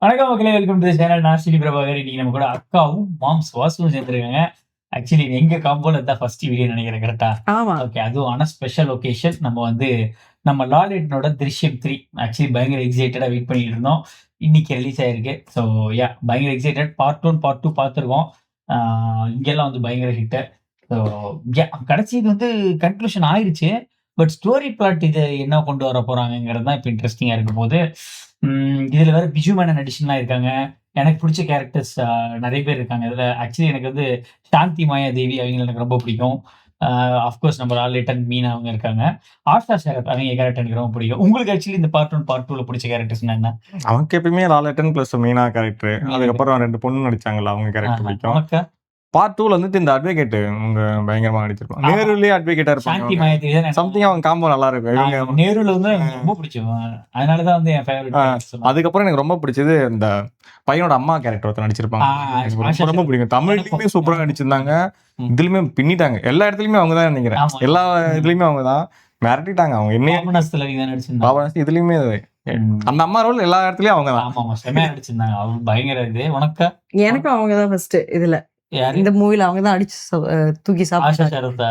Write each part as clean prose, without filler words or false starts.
வணக்கம் மக்களே, welcome to channel. நான் ஸ்ரீ பிரபாகர். இன்னைக்கு நம்ம கூட அக்காவும் மாம்ஸ் வாசுவும் சேர்ந்துருக்காங்க. ஆக்சுவலி எங்க காம்போல தான் ஃபர்ஸ்ட் வீடியோ நினைக்கிறேன், கரெக்டா? ஆமா. ஓகே, அதுவும் ஆன ஸ்பெஷல் ஒகேஷன். நம்ம வந்து நம்ம லாலேட்டனோட திருஷ்யம் 3 ஆக்சுவலி பயங்கர எக்ஸைட்டடா வெயிட் பண்ணிட்டு இருந்தோம். இன்னைக்கு ரிலீஸ் ஆயிருக்கு. ஸோ பயங்கர எக்ஸைட்டட். பார்ட் 1 பார்ட் 2 பார்த்துருக்கோம். இங்கெல்லாம் வந்து பயங்கர ஹிட். ஸோ கடைசி இது வந்து கன்க்ளூஷன் ஆயிருச்சு. பட் ஸ்டோரி பிளாட் இது என்ன கொண்டு வர போறாங்கங்கிறது தான் இப்போ இன்ட்ரெஸ்டிங்கா இருக்க போது. இதுல வேற பிஜு மேனன் அடிஷன்லாம் இருக்காங்க. எனக்கு பிடிச்ச கேரக்டர்ஸ் நெறைய பேர் இருக்காங்க இதுல. ஆக்சுவலி எனக்கு வந்து சாந்தி மாயாதேவி அவங்கள எனக்கு ரொம்ப பிடிக்கும். ஆஃப்கோர்ஸ் நம்ம லாலேட்டன், மீனா அவங்க இருக்காங்க. ஆஷா ஷரத் அவங்க கேரக்டர் எனக்கு ரொம்ப பிடிக்கும். உங்களுக்கு ஆக்சுவலி இந்த பார்ட் 1 பார்ட் 2ல பிடிச்ச கேரக்டர்ஸ்னா என்ன? அவனுக்கு எப்பயுமே லாலேட்டன் பிளஸ் மீனா கேரக்டர். அதுக்கப்புறம் 2 பொண்ணு நடிச்சாங்கல்ல, அவங்க கேரக்டர் பிடிக்கும். உனக்கு பார்ட் 2ல வந்துட்டு இந்த அட்வொகேட் அவங்க பயங்கரமா நடிச்சிருப்பாங்க. நேருலயே அட்வொகேட்டா சாந்தி இருப்பாங்க. மாயாதேவி தான் சம்திங் அவங்க காம்போ நல்லா இருக்கும். இவங்க நேருல வந்து எனக்கு ரொம்ப பிடிக்கும். அதனால தான் வந்து என் ஃபேவரட். அதுக்கப்புறம் எனக்கு ரொம்ப பிடிச்சது இந்த பையனோட அம்மா கேரக்டர் ஒருத்தர் நடிச்சிருப்பாங்க. எனக்கு ரொம்ப பிடிக்கும். தமிழ்லயுமே சூப்பரா நடிச்சிருந்தாங்க. இதுலயுமே பின்னிட்டாங்க. எல்லா இடத்துலயுமே அவங்க தான் நினைக்கிறேன். ஆமா. எல்லா இதுலயுமே அவங்க தான் மிரட்டிட்டாங்க. அவங்க என்ன பாபநாசத்துல நீங்க தான் நடிச்சிருந்தாங்க. பாபநாசம் இதுலயுமே அந்த அம்மா ரோல் எல்லா இடத்துலயும் அவங்க தான். ஆமா, செமையா நடிச்சிருந்தாங்க. அவங்க பயங்கர இது. உனக்கு எனக்கும் அவங்க தான் ஃபர்ஸ்ட். இதுல யாரு? இந்த மூவில அவங்க தான் அடிச்சு தூக்கி ஆஷா சாப்பிட்டாங்க. ஷரத்தா?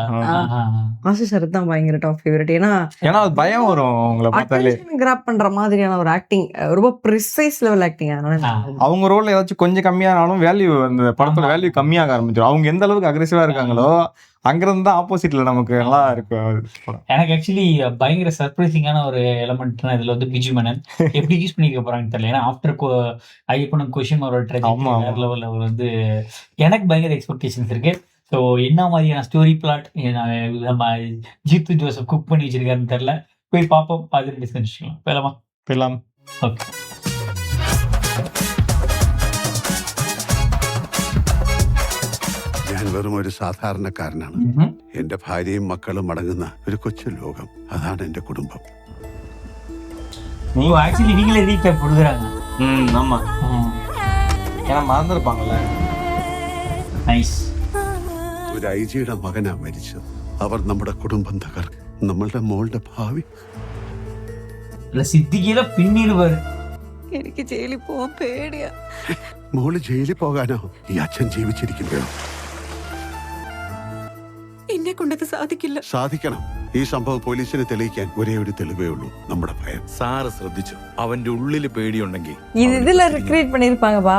ஆஷா ஷரத் தான் பயங்கர டாப் ஃபேவரட். ஏன்னா ஏன்னா அது பயம் வரும் அவங்கள பார்த்தாலே. அட்டென்ஷன் கிராப் பண்ற மாதிரியான ஒரு ஆக்டிங், ரொம்ப ப்ரிசைஸ் லெவல் ஆக்டிங். அதனால அவங்க ரோல்ல ஏதாச்சும் கொஞ்சம் கம்மியானாலும் வேல்யூ, அந்த படத்தோட வேல்யூ கம்மியாக ஆரம்பிச்சிடும். அவங்க எந்த அளவுக்கு அக்ரெசிவா இருக்காங்களோ அங்கிருந்து தான் ஆப்போசிட்ல நமக்கு நல்லா இருக்கும். எனக்கு ஆக்சுவலி பயங்கர சர்ப்ரைசிங்கான ஒரு எலமெண்ட்னா இதுல வந்து பிஜு மேனன் எப்படி யூஸ் பண்ணிக்க போறாங்கன்னு தெரியல. ஏன்னா ஆஃப்டர் ஐயப்பனும் கொஷின் அவரோட ஆமா. வேற லெவல்ல அவர் வந்து எனக்கு பயங்கர எக்ஸ்பெக்டேஷன்ஸ் இருக்கு. ஸோ என்ன மாதிரியான ஸ்டோரி பிளாட் நம்ம ஜீத்து ஜோசப் குக் பண்ணி வச்சிருக்காருன்னு தெரியல. போய் பார்ப்போம், பார்த்துட்டு டிஸ்கஸ் பண்ணிக்கலாம். போயிடலாமா? போயிடலாம். ஓகே. ഞാൻ വെറും ഒരു സാധാരണക്കാരനാണ്. എന്റെ ഭാര്യയും മക്കളും അടങ്ങുന്ന ഒരു കൊച്ചു ലോകം. അതാണ് എന്റെ കുടുംബം. ஆக்சுவலி நீங்களே ரீகேப் கொடுக்குறாங்க. ஆமா. ஏன்னா மறந்துருப்பாங்கல்ல. நைஸ். ഒരു ഐജിയുടെ മകനാ മരിച്ചത്. അവർ നമ്മുടെ കുടുംബം തകർക്കും. നമ്മളുടെ മോളുടെ ഭാവി. സിദ്ദിഖിയിലെ പിന്നീട് വരും. എനിക്ക് ജയിലിൽ പോവാൻ പേടിയാ. മോള് ജയിലിൽ പോകാനോ? ഈ അച്ഛൻ ജീവിച്ചിരിക്കുമ്പോഴോ? എന്നെ കൊണ്ടത് സാധിക്കില്ല. സാധിക്കണം. ഈ സംഭവം പോലീസിന് തെളിയിക്കാൻ ഒരേ ഒരു തെളിവേ ഉള്ളൂ, നമ്മുടെ ഭയം. സാറ് ശ്രദ്ധിച്ചു, അവന്റെ ഉള്ളില് പേടിയുണ്ടെങ്കിൽ இதுல ரெக்ரீட் பண்ணிருப்பாங்கப்பா.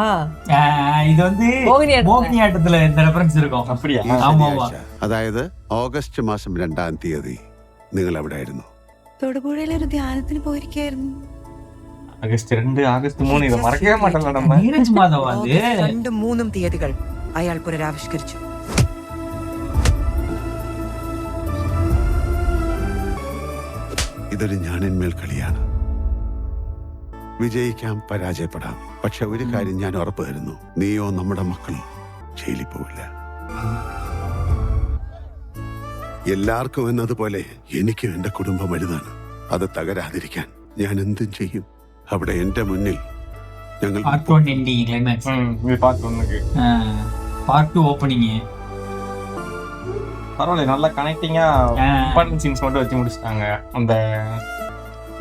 இது வந்து மோகினியாட்டத்துல இந்த ரெஃபரன்ஸ் இருக்கும். அப்படியா? ஆமா. അതായത് ഓഗസ്റ്റ് മാസം 2-ാം തീയതി നിങ്ങൾ എവിടെ ആയിരുന്നു? തൊടുപുഴയിലെ ഒരു ധ്യാനത്തിന് പോയിരിക്കായിരുന്നു. ஆகஸ்ட் 2, ஆகஸ்ட் 3 இதை மறக்கவே மாட்டோம்ல நம்ம. നീരജ് മാധവ് അത് 2, 3 തീയതികൾ അയാൾ പുനരാവിഷ്കരിച്ചു. ഇതൊരു ഞാനിന്മേൽ കളിയാണ്. വിജയിക്കാം, പരാജയപ്പെടാം. പക്ഷെ ഒരു കാര്യം ഞാൻ ഉറപ്പ് തരുന്നു, നീയോ നമ്മുടെ മക്കളോ ജയിലിൽ പോവില്ല. എല്ലാവർക്കും എന്നതുപോലെ എനിക്കും എന്റെ കുടുംബം വലുതാണ്. അത് തകരാതിരിക്കാൻ ഞാൻ എന്തും ചെയ്യും. അവിടെ എന്റെ മുന്നിൽ ഞങ്ങൾ பார்ட் 1 எண்டிங் கிளைமேக்ஸ், இது பார்த்து ஒண்ணுக்கு பார்ட் 2 ஓப்பனிங். பரவாயில்ல, நல்லா கனெக்டிங்கா இம்பார்ட்டன்ட் சீன்ஸ் மட்டும் வச்சு முடிச்சிட்டாங்க அந்த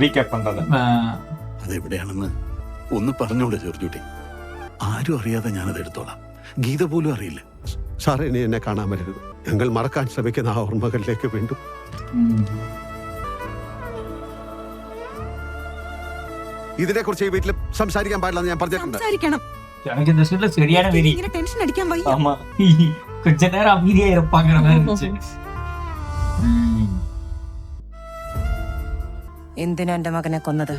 ரீகேப் பண்றத. അതെവിടെയാണെന്ന് ഒന്ന് പറഞ്ഞോളൂ ചെറുചൂട്ടി. ആരും അറിയാതെ ഞാനത് എടുത്തോളാം. ഗീത പോലും അറിയില്ല. സാറേ, ഇനി എന്നെ കാണാൻ വരരുത്. ഞങ്ങൾ മറക്കാൻ ശ്രമിക്കുന്ന ആ ഓർമ്മകളിലേക്ക് വീണ്ടും. ഇതിനെക്കുറിച്ച് ഈ വീട്ടിൽ സംസാരിക്കാൻ പാടില്ലെന്ന് ഞാൻ പറഞ്ഞിട്ടുണ്ട്. സംസാരിക്കണം. எனக்கு இந்த சூட்ல சரியான வெறி. ഇങ്ങനെ ടെൻഷൻ അടിക്കാൻ വയ്യ. ஆமா. கொஞ்ச நேரம் அமைதியா இருப்பாங்கிற மாதிரி இருந்துச்சு. എന്തിനാ എന്റെ മകനെ കൊന്നത്?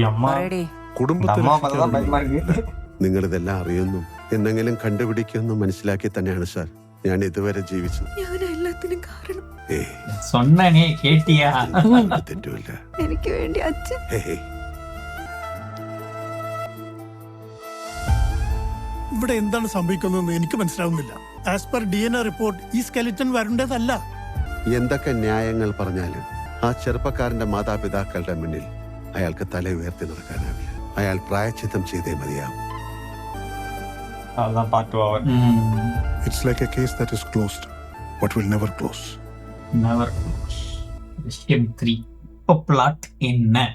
அம்மா പറയടി. കുടുംബത്തെ அம்மா பார்த்தா பயமா இருக்கு. നിങ്ങൾ ഇതെല്ലാം അറിയുന്നു, എന്തെങ്കിലും കണ്ടുപിടിക്കുമെന്നും മനസ്സിലാക്കി തന്നെയാണ് സാർ ഞാൻ ഇതുവരെ ജീവിച്ചത്. ഞാൻ എല്ലാത്തിനും കാരണം. சொன்னனே கேட்டியா? തെറ്റുമില്ല. എനിക്ക് വേണ്ടി അച്ഛൻ. ഇവിടെ എന്താണ് സംഭവിക്കുന്നതെന്ന് എനിക്ക് മനസ്സിലാവുന്നില്ല. ആസ് പെർ DNA റിപ്പോർട്ട് ഈ സ്കെലിറ്റൻ വരുണ്ടതല്ല. എന്തൊക്കെ ന്യായങ്ങൾ പറഞ്ഞാലും ആ ചെറുപ്പക്കാരന്റെ മാതാപിതാക്കളുടെ മുന്നിൽ അയാൾക്ക് തല ഉയർത്തി നടക്കാനാവില്ല. അയാൾ പ്രായച്ചിത്തം ചെയ്തേ മതിയാവും. அதுதான் பார்ட் 2 அவர். It's like a case that is closed, but will never close. Never close. விஷயம் 3. இப்போ பிளாட் என்ன?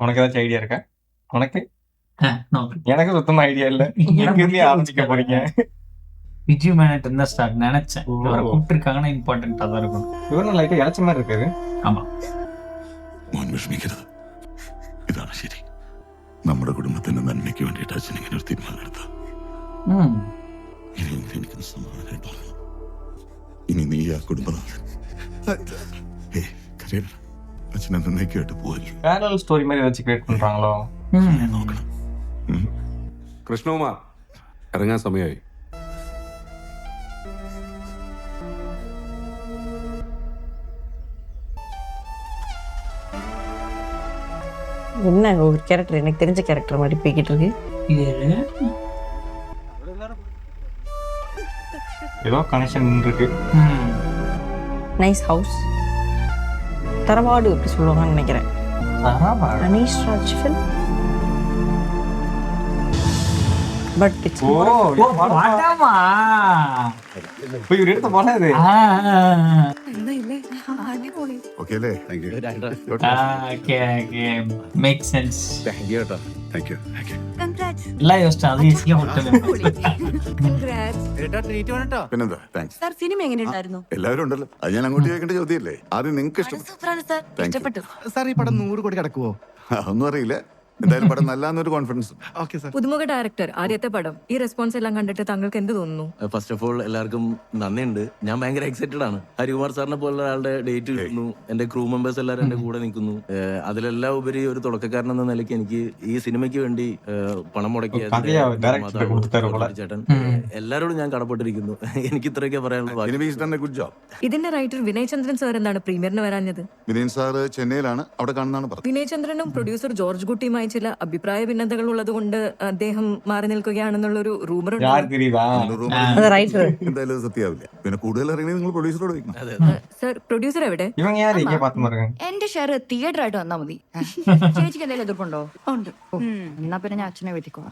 உனக்கு ஏதாச்சும் ஐடியா இருக்கா? உனக்கு எனக்கு சுத்தமா ஐடியா இல்ல. எங்க ஆரம்பிக்க போறீங்க? விஜய் மேனன் இருந்தா ஸ்டார்ட் நினைச்சேன். இவரை கூப்பிட்டுருக்காங்கன்னா இம்பார்ட்டன்டா தான் இருக்கும். இவரும் லைட்டா இழைச்ச மாதிரி இருக்காரு. ஆமா, മോൻ വിഷമിക്കരുത്. ഇതാണ് ശരി. നമ്മുടെ കുടുംബത്തിന്റെ നന്മയ്ക്ക് വേണ്ടിയിട്ട് അച്ഛൻ ഇങ്ങനെ ഒരു തീരുമാനം എടുത്തു. ഇനിയെങ്കിലും എനിക്ക് സമാധാനമായിട്ട് ഉറങ്ങണം. ഇനി നീ ആ കുടുംബനാഥൻ. കരയണ്ട. അച്ഛനെ നന്ദിക്കായിട്ട് പോവല്ലോ. பேரல் ஸ்டோரி மாதிரி ஏதாச்சும் கிரியேட் பண்றாங்களோ? നോക്കണം. കൃഷ്ണകുമാർ, ഇറങ്ങാൻ സമയമായി. என்ன ஒரு கேரக்டர் எனக்கு தெரிஞ்ச கேரக்டர் மாதிரி போய்கிட்டு இருக்கு. ஏதோ கனெக்ஷன் இருக்கு. Nice house. தரவாடு அப்படி சொல்லுவாங்கன்னு நினைக்கிறேன். Aneesh Raj film. But it's போய் இவர் எடுத்த போல இது. ഓക്കെ അല്ലേ? Thank you. Make sense. Thank you കേട്ടോ. Thank you. எல்லாம் யோசிச்சா அது ஈஸியா விட்டுல. പിന്നെന്താ? താങ്ക്സ്. സാർ സിനിമ എങ്ങനെയുണ്ടായിരുന്നു? എല്ലാവരും ഉണ്ടല്ലോ. അത് ഞാൻ അങ്ങോട്ട് ചോദിക്കേണ്ട ചോദ്യമല്ലേ? ആദ്യം നിങ്ങൾക്ക് ഇഷ്ടപ്പെട്ടു? സൂപ്പറാണ് സാർ, ഇഷ്ടപ്പെട്ടു. സാർ ഈ പടം 100 കോടി കടക്കുവോ? ഒന്നും അറിയില്ല. എന്തായാലും പടം നല്ലൊരു കോൺഫിഡൻസ്. Okay sir. പുതുമുഖ ഡയറക്ടർ, ആദ്യത്തെ പടം. ഈ റെസ്പോൺസ് എല്ലാം കണ്ടിട്ട് താങ്കൾക്ക് എന്ത് തോന്നുന്നു? ഫസ്റ്റ് ഓഫ് ഓൾ എല്ലാവർക്കും നന്ദിയുണ്ട്. ഞാൻ ഭയങ്കര എക്സൈറ്റഡ് ആണ്. ഹരികുമാർ സാറിനെ പോലുള്ള ഒരാളുടെ ഡേറ്റ് കിട്ടുന്നു. എന്റെ ക്രൂ മെമ്പേഴ്സ് എല്ലാവരും എന്റെ കൂടെ നിൽക്കുന്നു. അതിലെല്ലാം ഉപരി ഒരു തുടക്കക്കാരൻ എന്ന നിലയ്ക്ക് എനിക്ക് ഈ സിനിമയ്ക്ക് വേണ്ടി പണം മുടക്കിയ ചേട്ടൻ എല്ലാവരോടും ഞാൻ കടപ്പെട്ടിരിക്കുന്നു. എനിക്ക് ഇത്രയൊക്കെ പറയാനുള്ളത്. Good job. ഇതിന്റെ റൈറ്റർ വിനയ് ചന്ദ്രൻ സാർ എന്താണ് പ്രീമിയറിന് വരാഞ്ഞത്? വിനയൻ സാർ ചെന്നൈയിലാണ്, അവിടെ കാണുന്നതാണ് പറഞ്ഞത്. വിനയ് ചന്ദ്രനും പ്രൊഡ്യൂസർ ജോർജ് കുട്ടിയുമായി ചില അഭിപ്രായ ഭിന്നതകൾ ഉള്ളത് കൊണ്ട് അദ്ദേഹം മാറി നിൽക്കുകയാണെന്നുള്ളൊരു റൂമർ ഉണ്ട്. എന്തായാലും സത്യാവില്ല. പിന്നെ കൂടുതൽ അറിയണമെങ്കിൽ നിങ്ങൾ പ്രൊഡ്യൂസറോട് ചോദിക്കണം. സർ, പ്രൊഡ്യൂസർ എവിടെ? എന്റെ ഷെയർ തിയേറ്റർ ആയിട്ട് വന്നാ മതി. ചേച്ചിക്ക് എന്തെങ്കിലും എതിർപ്പുണ്ടോ? ഉണ്ട്. എന്നാ പിന്നെ ഞാൻ അച്ഛനെ വിളിക്കോ.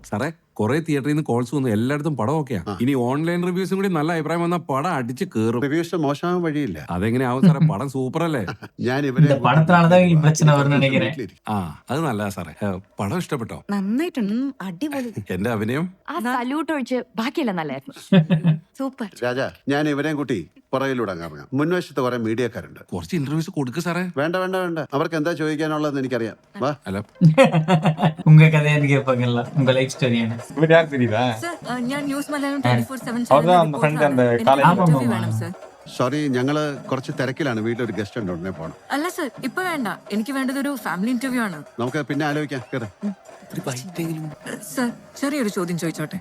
സാറേ, കുറെ തിയേറ്ററിൽ നിന്ന് കോൾസ് വന്നു. എല്ലായിടത്തും പടം ഒക്കെയാ. ഇനി ഓൺലൈൻ റിവ്യൂസും കൂടി നല്ല അഭിപ്രായം വന്നാൽ പടം അടിച്ച് കേറും. റിവ്യൂസ് മോശമാവാൻ വഴിയില്ല. അതെങ്ങനെയാവും സാറേ? പടം സൂപ്പർ അല്ലേ? ഞാൻ ഇവരെ படத்தினாலதான் பிரச்சனை வரும்னு நினைக்கிறேன். ആ, അത് നല്ലതാ സാറേ. പടം ഇഷ്ടപ്പെട്ടോ? നന്നായിട്ടുണ്ട്. അടിപൊളി. എന്റെ അഭിനയം ആ സല്യൂട്ട് ഒഴിച്ച് ബാക്കിയെല്ലാം നല്ലായിരുന്നു. സൂപ്പർ. രാജ, ഞാൻ ഇവരെയും കൂട്ടി പുറകിലൂടെ ഇറങ്ങാം. മുൻവശത്ത് കുറെ മീഡിയക്കാരുണ്ട്. കുറച്ച് ഇന്റർവ്യൂസ് കൊടുക്ക് സാറേ. വേണ്ട വേണ്ട വേണ്ട, അവർക്ക് എന്താ ചോദിക്കാനുള്ളതെന്ന് എനിക്കറിയാം. വാ. അല്ല, உங்க கதையான்னு கேட்பாங்கல்ல, உங்க லைஃப் ஸ்டோரியான. இவர் யார் தெரியுதா? സർ, ഞാൻ ന്യൂസ് മലയാളം 24/7 അവരുടെ அந்த friend அந்த காலேஜ் വേണം സർ. സോറി, ഞങ്ങള് കുറച്ച് തിരക്കിലാണ്. വീട്ടിലൊരു ഗസ്റ്റ് ഉണ്ട്, ഉടനെ പോണം. അല്ല സർ, ഇപ്പൊ വേണ്ട. എനിക്ക് വേണ്ടത് ഒരു ഫാമിലി ഇന്റർവ്യൂ ആണ്. നമുക്ക് പിന്നെ ആലോചിക്കാം. കേറ്. സർ, ചെറിയൊരു ചോദ്യം ചോദിച്ചോട്ടെ?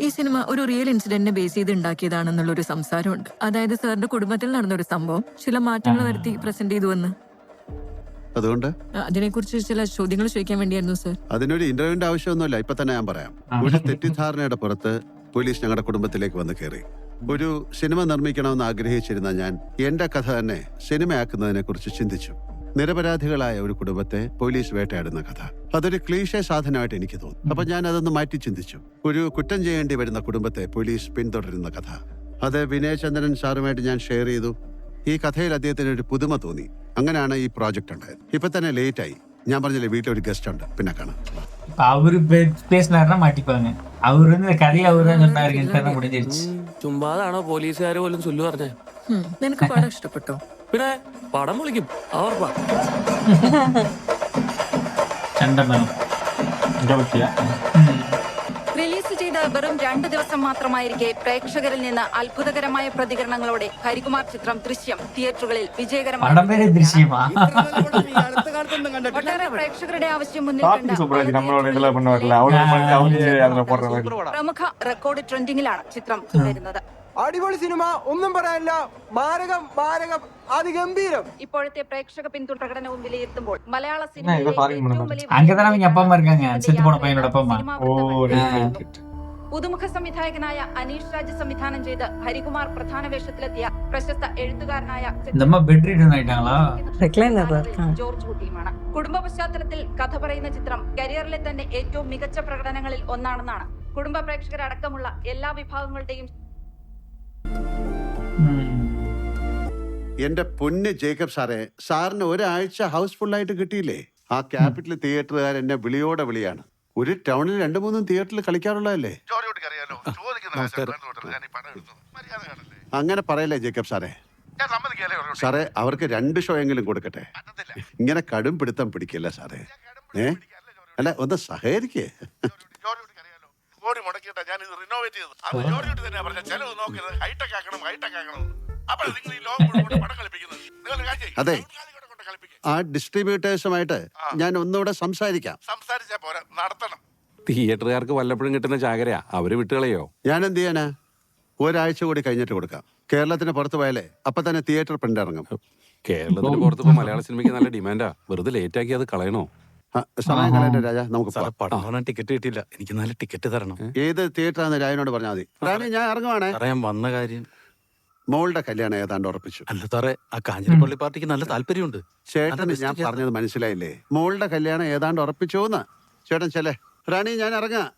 ഈ സിനിമ ഒരു റിയൽ ഇൻസിഡന്റിനെ ബേസ് ചെയ്ത് ഉണ്ടാക്കിയതാണെന്നുള്ളൊരു സംസാരമുണ്ട്. അതായത് സാറിന്റെ കുടുംബത്തിൽ നടന്നൊരു സംഭവം ചില മാറ്റങ്ങൾ വരുത്തി പ്രസന്റ് ചെയ്തുവെന്ന്. അതുകൊണ്ട് അതിനെക്കുറിച്ച് ചില ചോദ്യങ്ങൾ ചോദിക്കാൻ വേണ്ടിയായിരുന്നു സർ. അതിനൊരു ഇന്റർവ്യൂവിന്റെ ആവശ്യമൊന്നുമില്ല. ഇപ്പൊ തന്നെ ഞാൻ പറയാം. ഒരു തെറ്റിദ്ധാരണയുടെ പുറത്ത് പോലീസ് ഞങ്ങളുടെ കുടുംബത്തിലേക്ക് വന്ന് കയറി. ഒരു സിനിമ നിർമ്മിക്കണമെന്ന് ആഗ്രഹിച്ചിരുന്ന ഞാൻ എന്റെ കഥ തന്നെ സിനിമയാക്കുന്നതിനെ കുറിച്ച് ചിന്തിച്ചു. നിരപരാധികളായ ഒരു കുടുംബത്തെ പോലീസ് വേട്ടയാടുന്ന കഥ. അതൊരു ക്ലീഷേ സാധനമായിട്ട് എനിക്ക് തോന്നി. അപ്പൊ ഞാൻ അതൊന്ന് മാറ്റി ചിന്തിച്ചു. ഒരു കുറ്റം ചെയ്യേണ്ടി വരുന്ന കുടുംബത്തെ പോലീസ് പിന്തുടരുന്ന കഥ. അത് വിനയ് ചന്ദ്രൻ സാറുമായിട്ട് ഞാൻ ഷെയർ ചെയ്തു. ഈ കഥയിൽ അദ്ദേഹത്തിന് ഒരു പുതുമ തോന്നി. അങ്ങനെയാണ് ഈ പ്രോജക്റ്റ് ഉണ്ടായത്. ഇപ്പൊ തന്നെ ലേറ്റ് ആയി. ഞാൻ പറഞ്ഞില്ലേ, വീട്ടിലൊരു ഗസ്റ്റ് ഉണ്ട്, പിന്നെ കാണാം. அவரு பேசினாருன்னா மாட்டிப்பாங்க. அவரு வந்து கதையை அவரு தான் சொன்னாரு, முடிஞ்சிருச்சு. ചുമ്മാതാണോ പോലീസുകാർ പോലും ചൊല്ലു പറഞ്ഞേ? നിനക്ക് പടം ഇഷ്ടപ്പെട്ടോ? പിന്നെ പടം വിളിക്കും. അവർപ്പാ ചണ്ടമനം റിലീസ് ചെയ്ത വെറും 2 ദിവസം മാത്രമായിരിക്കെ പ്രേക്ഷകരിൽ നിന്ന് അത്ഭുതകരമായ പ്രതികരണങ്ങളോടെ ഹരികുമാർ ചിത്രം ദൃശ്യം തിയേറ്ററുകളിൽ വിജയകരമായി. പടം പേര് ദൃശ്യമാ. ഒട്ടേറെ പ്രേക്ഷകരുടെ ആവശ്യം മുന്നിൽ പ്രമുഖ റെക്കോർഡ് ട്രെൻഡിങ്ങിലാണ് ചിത്രം തുടരുന്നത്. അടിപൊളി സിനിമ, ഒന്നും പറയാനില്ല. മാരകം മാരകം, അതിഗംഭീരം. ഇപ്പോഴത്തെ പ്രേക്ഷക പിന്തുണ പ്രകടനവും വിലയിരുത്തുമ്പോൾ മലയാള സിനിമയിലെ ഏറ്റവും വലിയ அங்கதான் அவங்க அப்பா அம்மா இருக்காங்க, செத்து போன பையனோட அப்பா அம்மா. പുതുമുഖ സംവിധായകനായ അനീഷ് രാജ് സംവിധാനം ചെയ്ത് ഹരികുമാർ പ്രധാന വേഷത്തിലെത്തിയ പ്രശസ്ത എഴുത്തുകാരനായ நம்ம பெட் ரிடன் ஆயிட்டாங்களா? ജോർജ് കുട്ടിയുമാണ്. കുടുംബ പശ്ചാത്തലത്തിൽ കഥ പറയുന്ന ചിത്രം കരിയറിലെ തന്നെ ഏറ്റവും മികച്ച പ്രകടനങ്ങളിൽ ഒന്നാണെന്നാണ് കുടുംബ പ്രേക്ഷകരടക്കമുള്ള എല്ലാ വിഭാഗങ്ങളുടെയും. എന്റെ പൊന്ന് ജേക്കബ് സാറേ, സാറിന് ഒരാഴ്ച ഹൗസ്ഫുൾ ആയിട്ട് കിട്ടിയില്ലേ? ആ ക്യാപിറ്റൽ തിയേറ്ററുകാർ എന്നെ വിളിയോടെ വിളിയാണ്. ഒരു ടൗണിൽ 2-3 തിയേറ്ററിൽ കളിക്കാറുള്ളതല്ലേ. അങ്ങനെ പറയല്ലേ ജേക്കബ് സാറേ. സാറേ അവർക്ക് 2 ഷോ എങ്കിലും കൊടുക്കട്ടെ. ഇങ്ങനെ കടും പിടുത്തം പിടിക്കില്ല സാറേ. അല്ല ഒന്ന് സഹകരിക്കേ. അതെ, ആ ഡിസ്ട്രിബ്യൂട്ടേഴ്സുമായിട്ട് ഞാൻ ഒന്നുകൂടെ സംസാരിക്കാം. തിയേറ്ററുകാർക്ക് വല്ലപ്പോഴും കിട്ടുന്ന ചാകരയാ, അവര് വിട്ടുകളയോ? ഞാൻ എന്ത് ചെയ്യാനാ? ഒരാഴ്ച കൂടി കഴിഞ്ഞിട്ട് കൊടുക്കാം. കേരളത്തിന് പുറത്ത് പോയാലേ അപ്പൊ തന്നെ തിയേറ്റർ പ്രിന്റ് ഇറങ്ങും. കേരളത്തിന് പുറത്ത് മലയാള സിനിമയ്ക്ക് നല്ല ഡിമാൻഡാ. വെറുതെ ലേറ്റ് ആക്കി അത് കളയണോ? സമയം കളയട്ടെ രാജ, നമുക്ക് ടിക്കറ്റ് കിട്ടിയില്ല. എനിക്ക് നല്ല ടിക്കറ്റ് തരണം. ഏത് തിയേറ്ററാന്ന് രാജനോട് പറഞ്ഞാൽ മതി. റാണി ഞാൻ ഇറങ്ങുവാണേ. ഞാൻ വന്ന കാര്യം മോളുടെ കല്യാണം ഏതാണ്ട് ഉറപ്പിച്ചു. അല്ല സാറേ, ആ കാഞ്ഞിരപ്പള്ളി പാർട്ടിക്ക് നല്ല താല്പര്യമുണ്ട്. ചേട്ടന് ഞാൻ പറഞ്ഞത് മനസ്സിലായില്ലേ? മോളുടെ കല്യാണം ഏതാണ്ട് ഉറപ്പിച്ചോന്ന്. ചേട്ടൻ ചെല്ലേ. റാണി ഞാൻ ഇറങ്ങാം.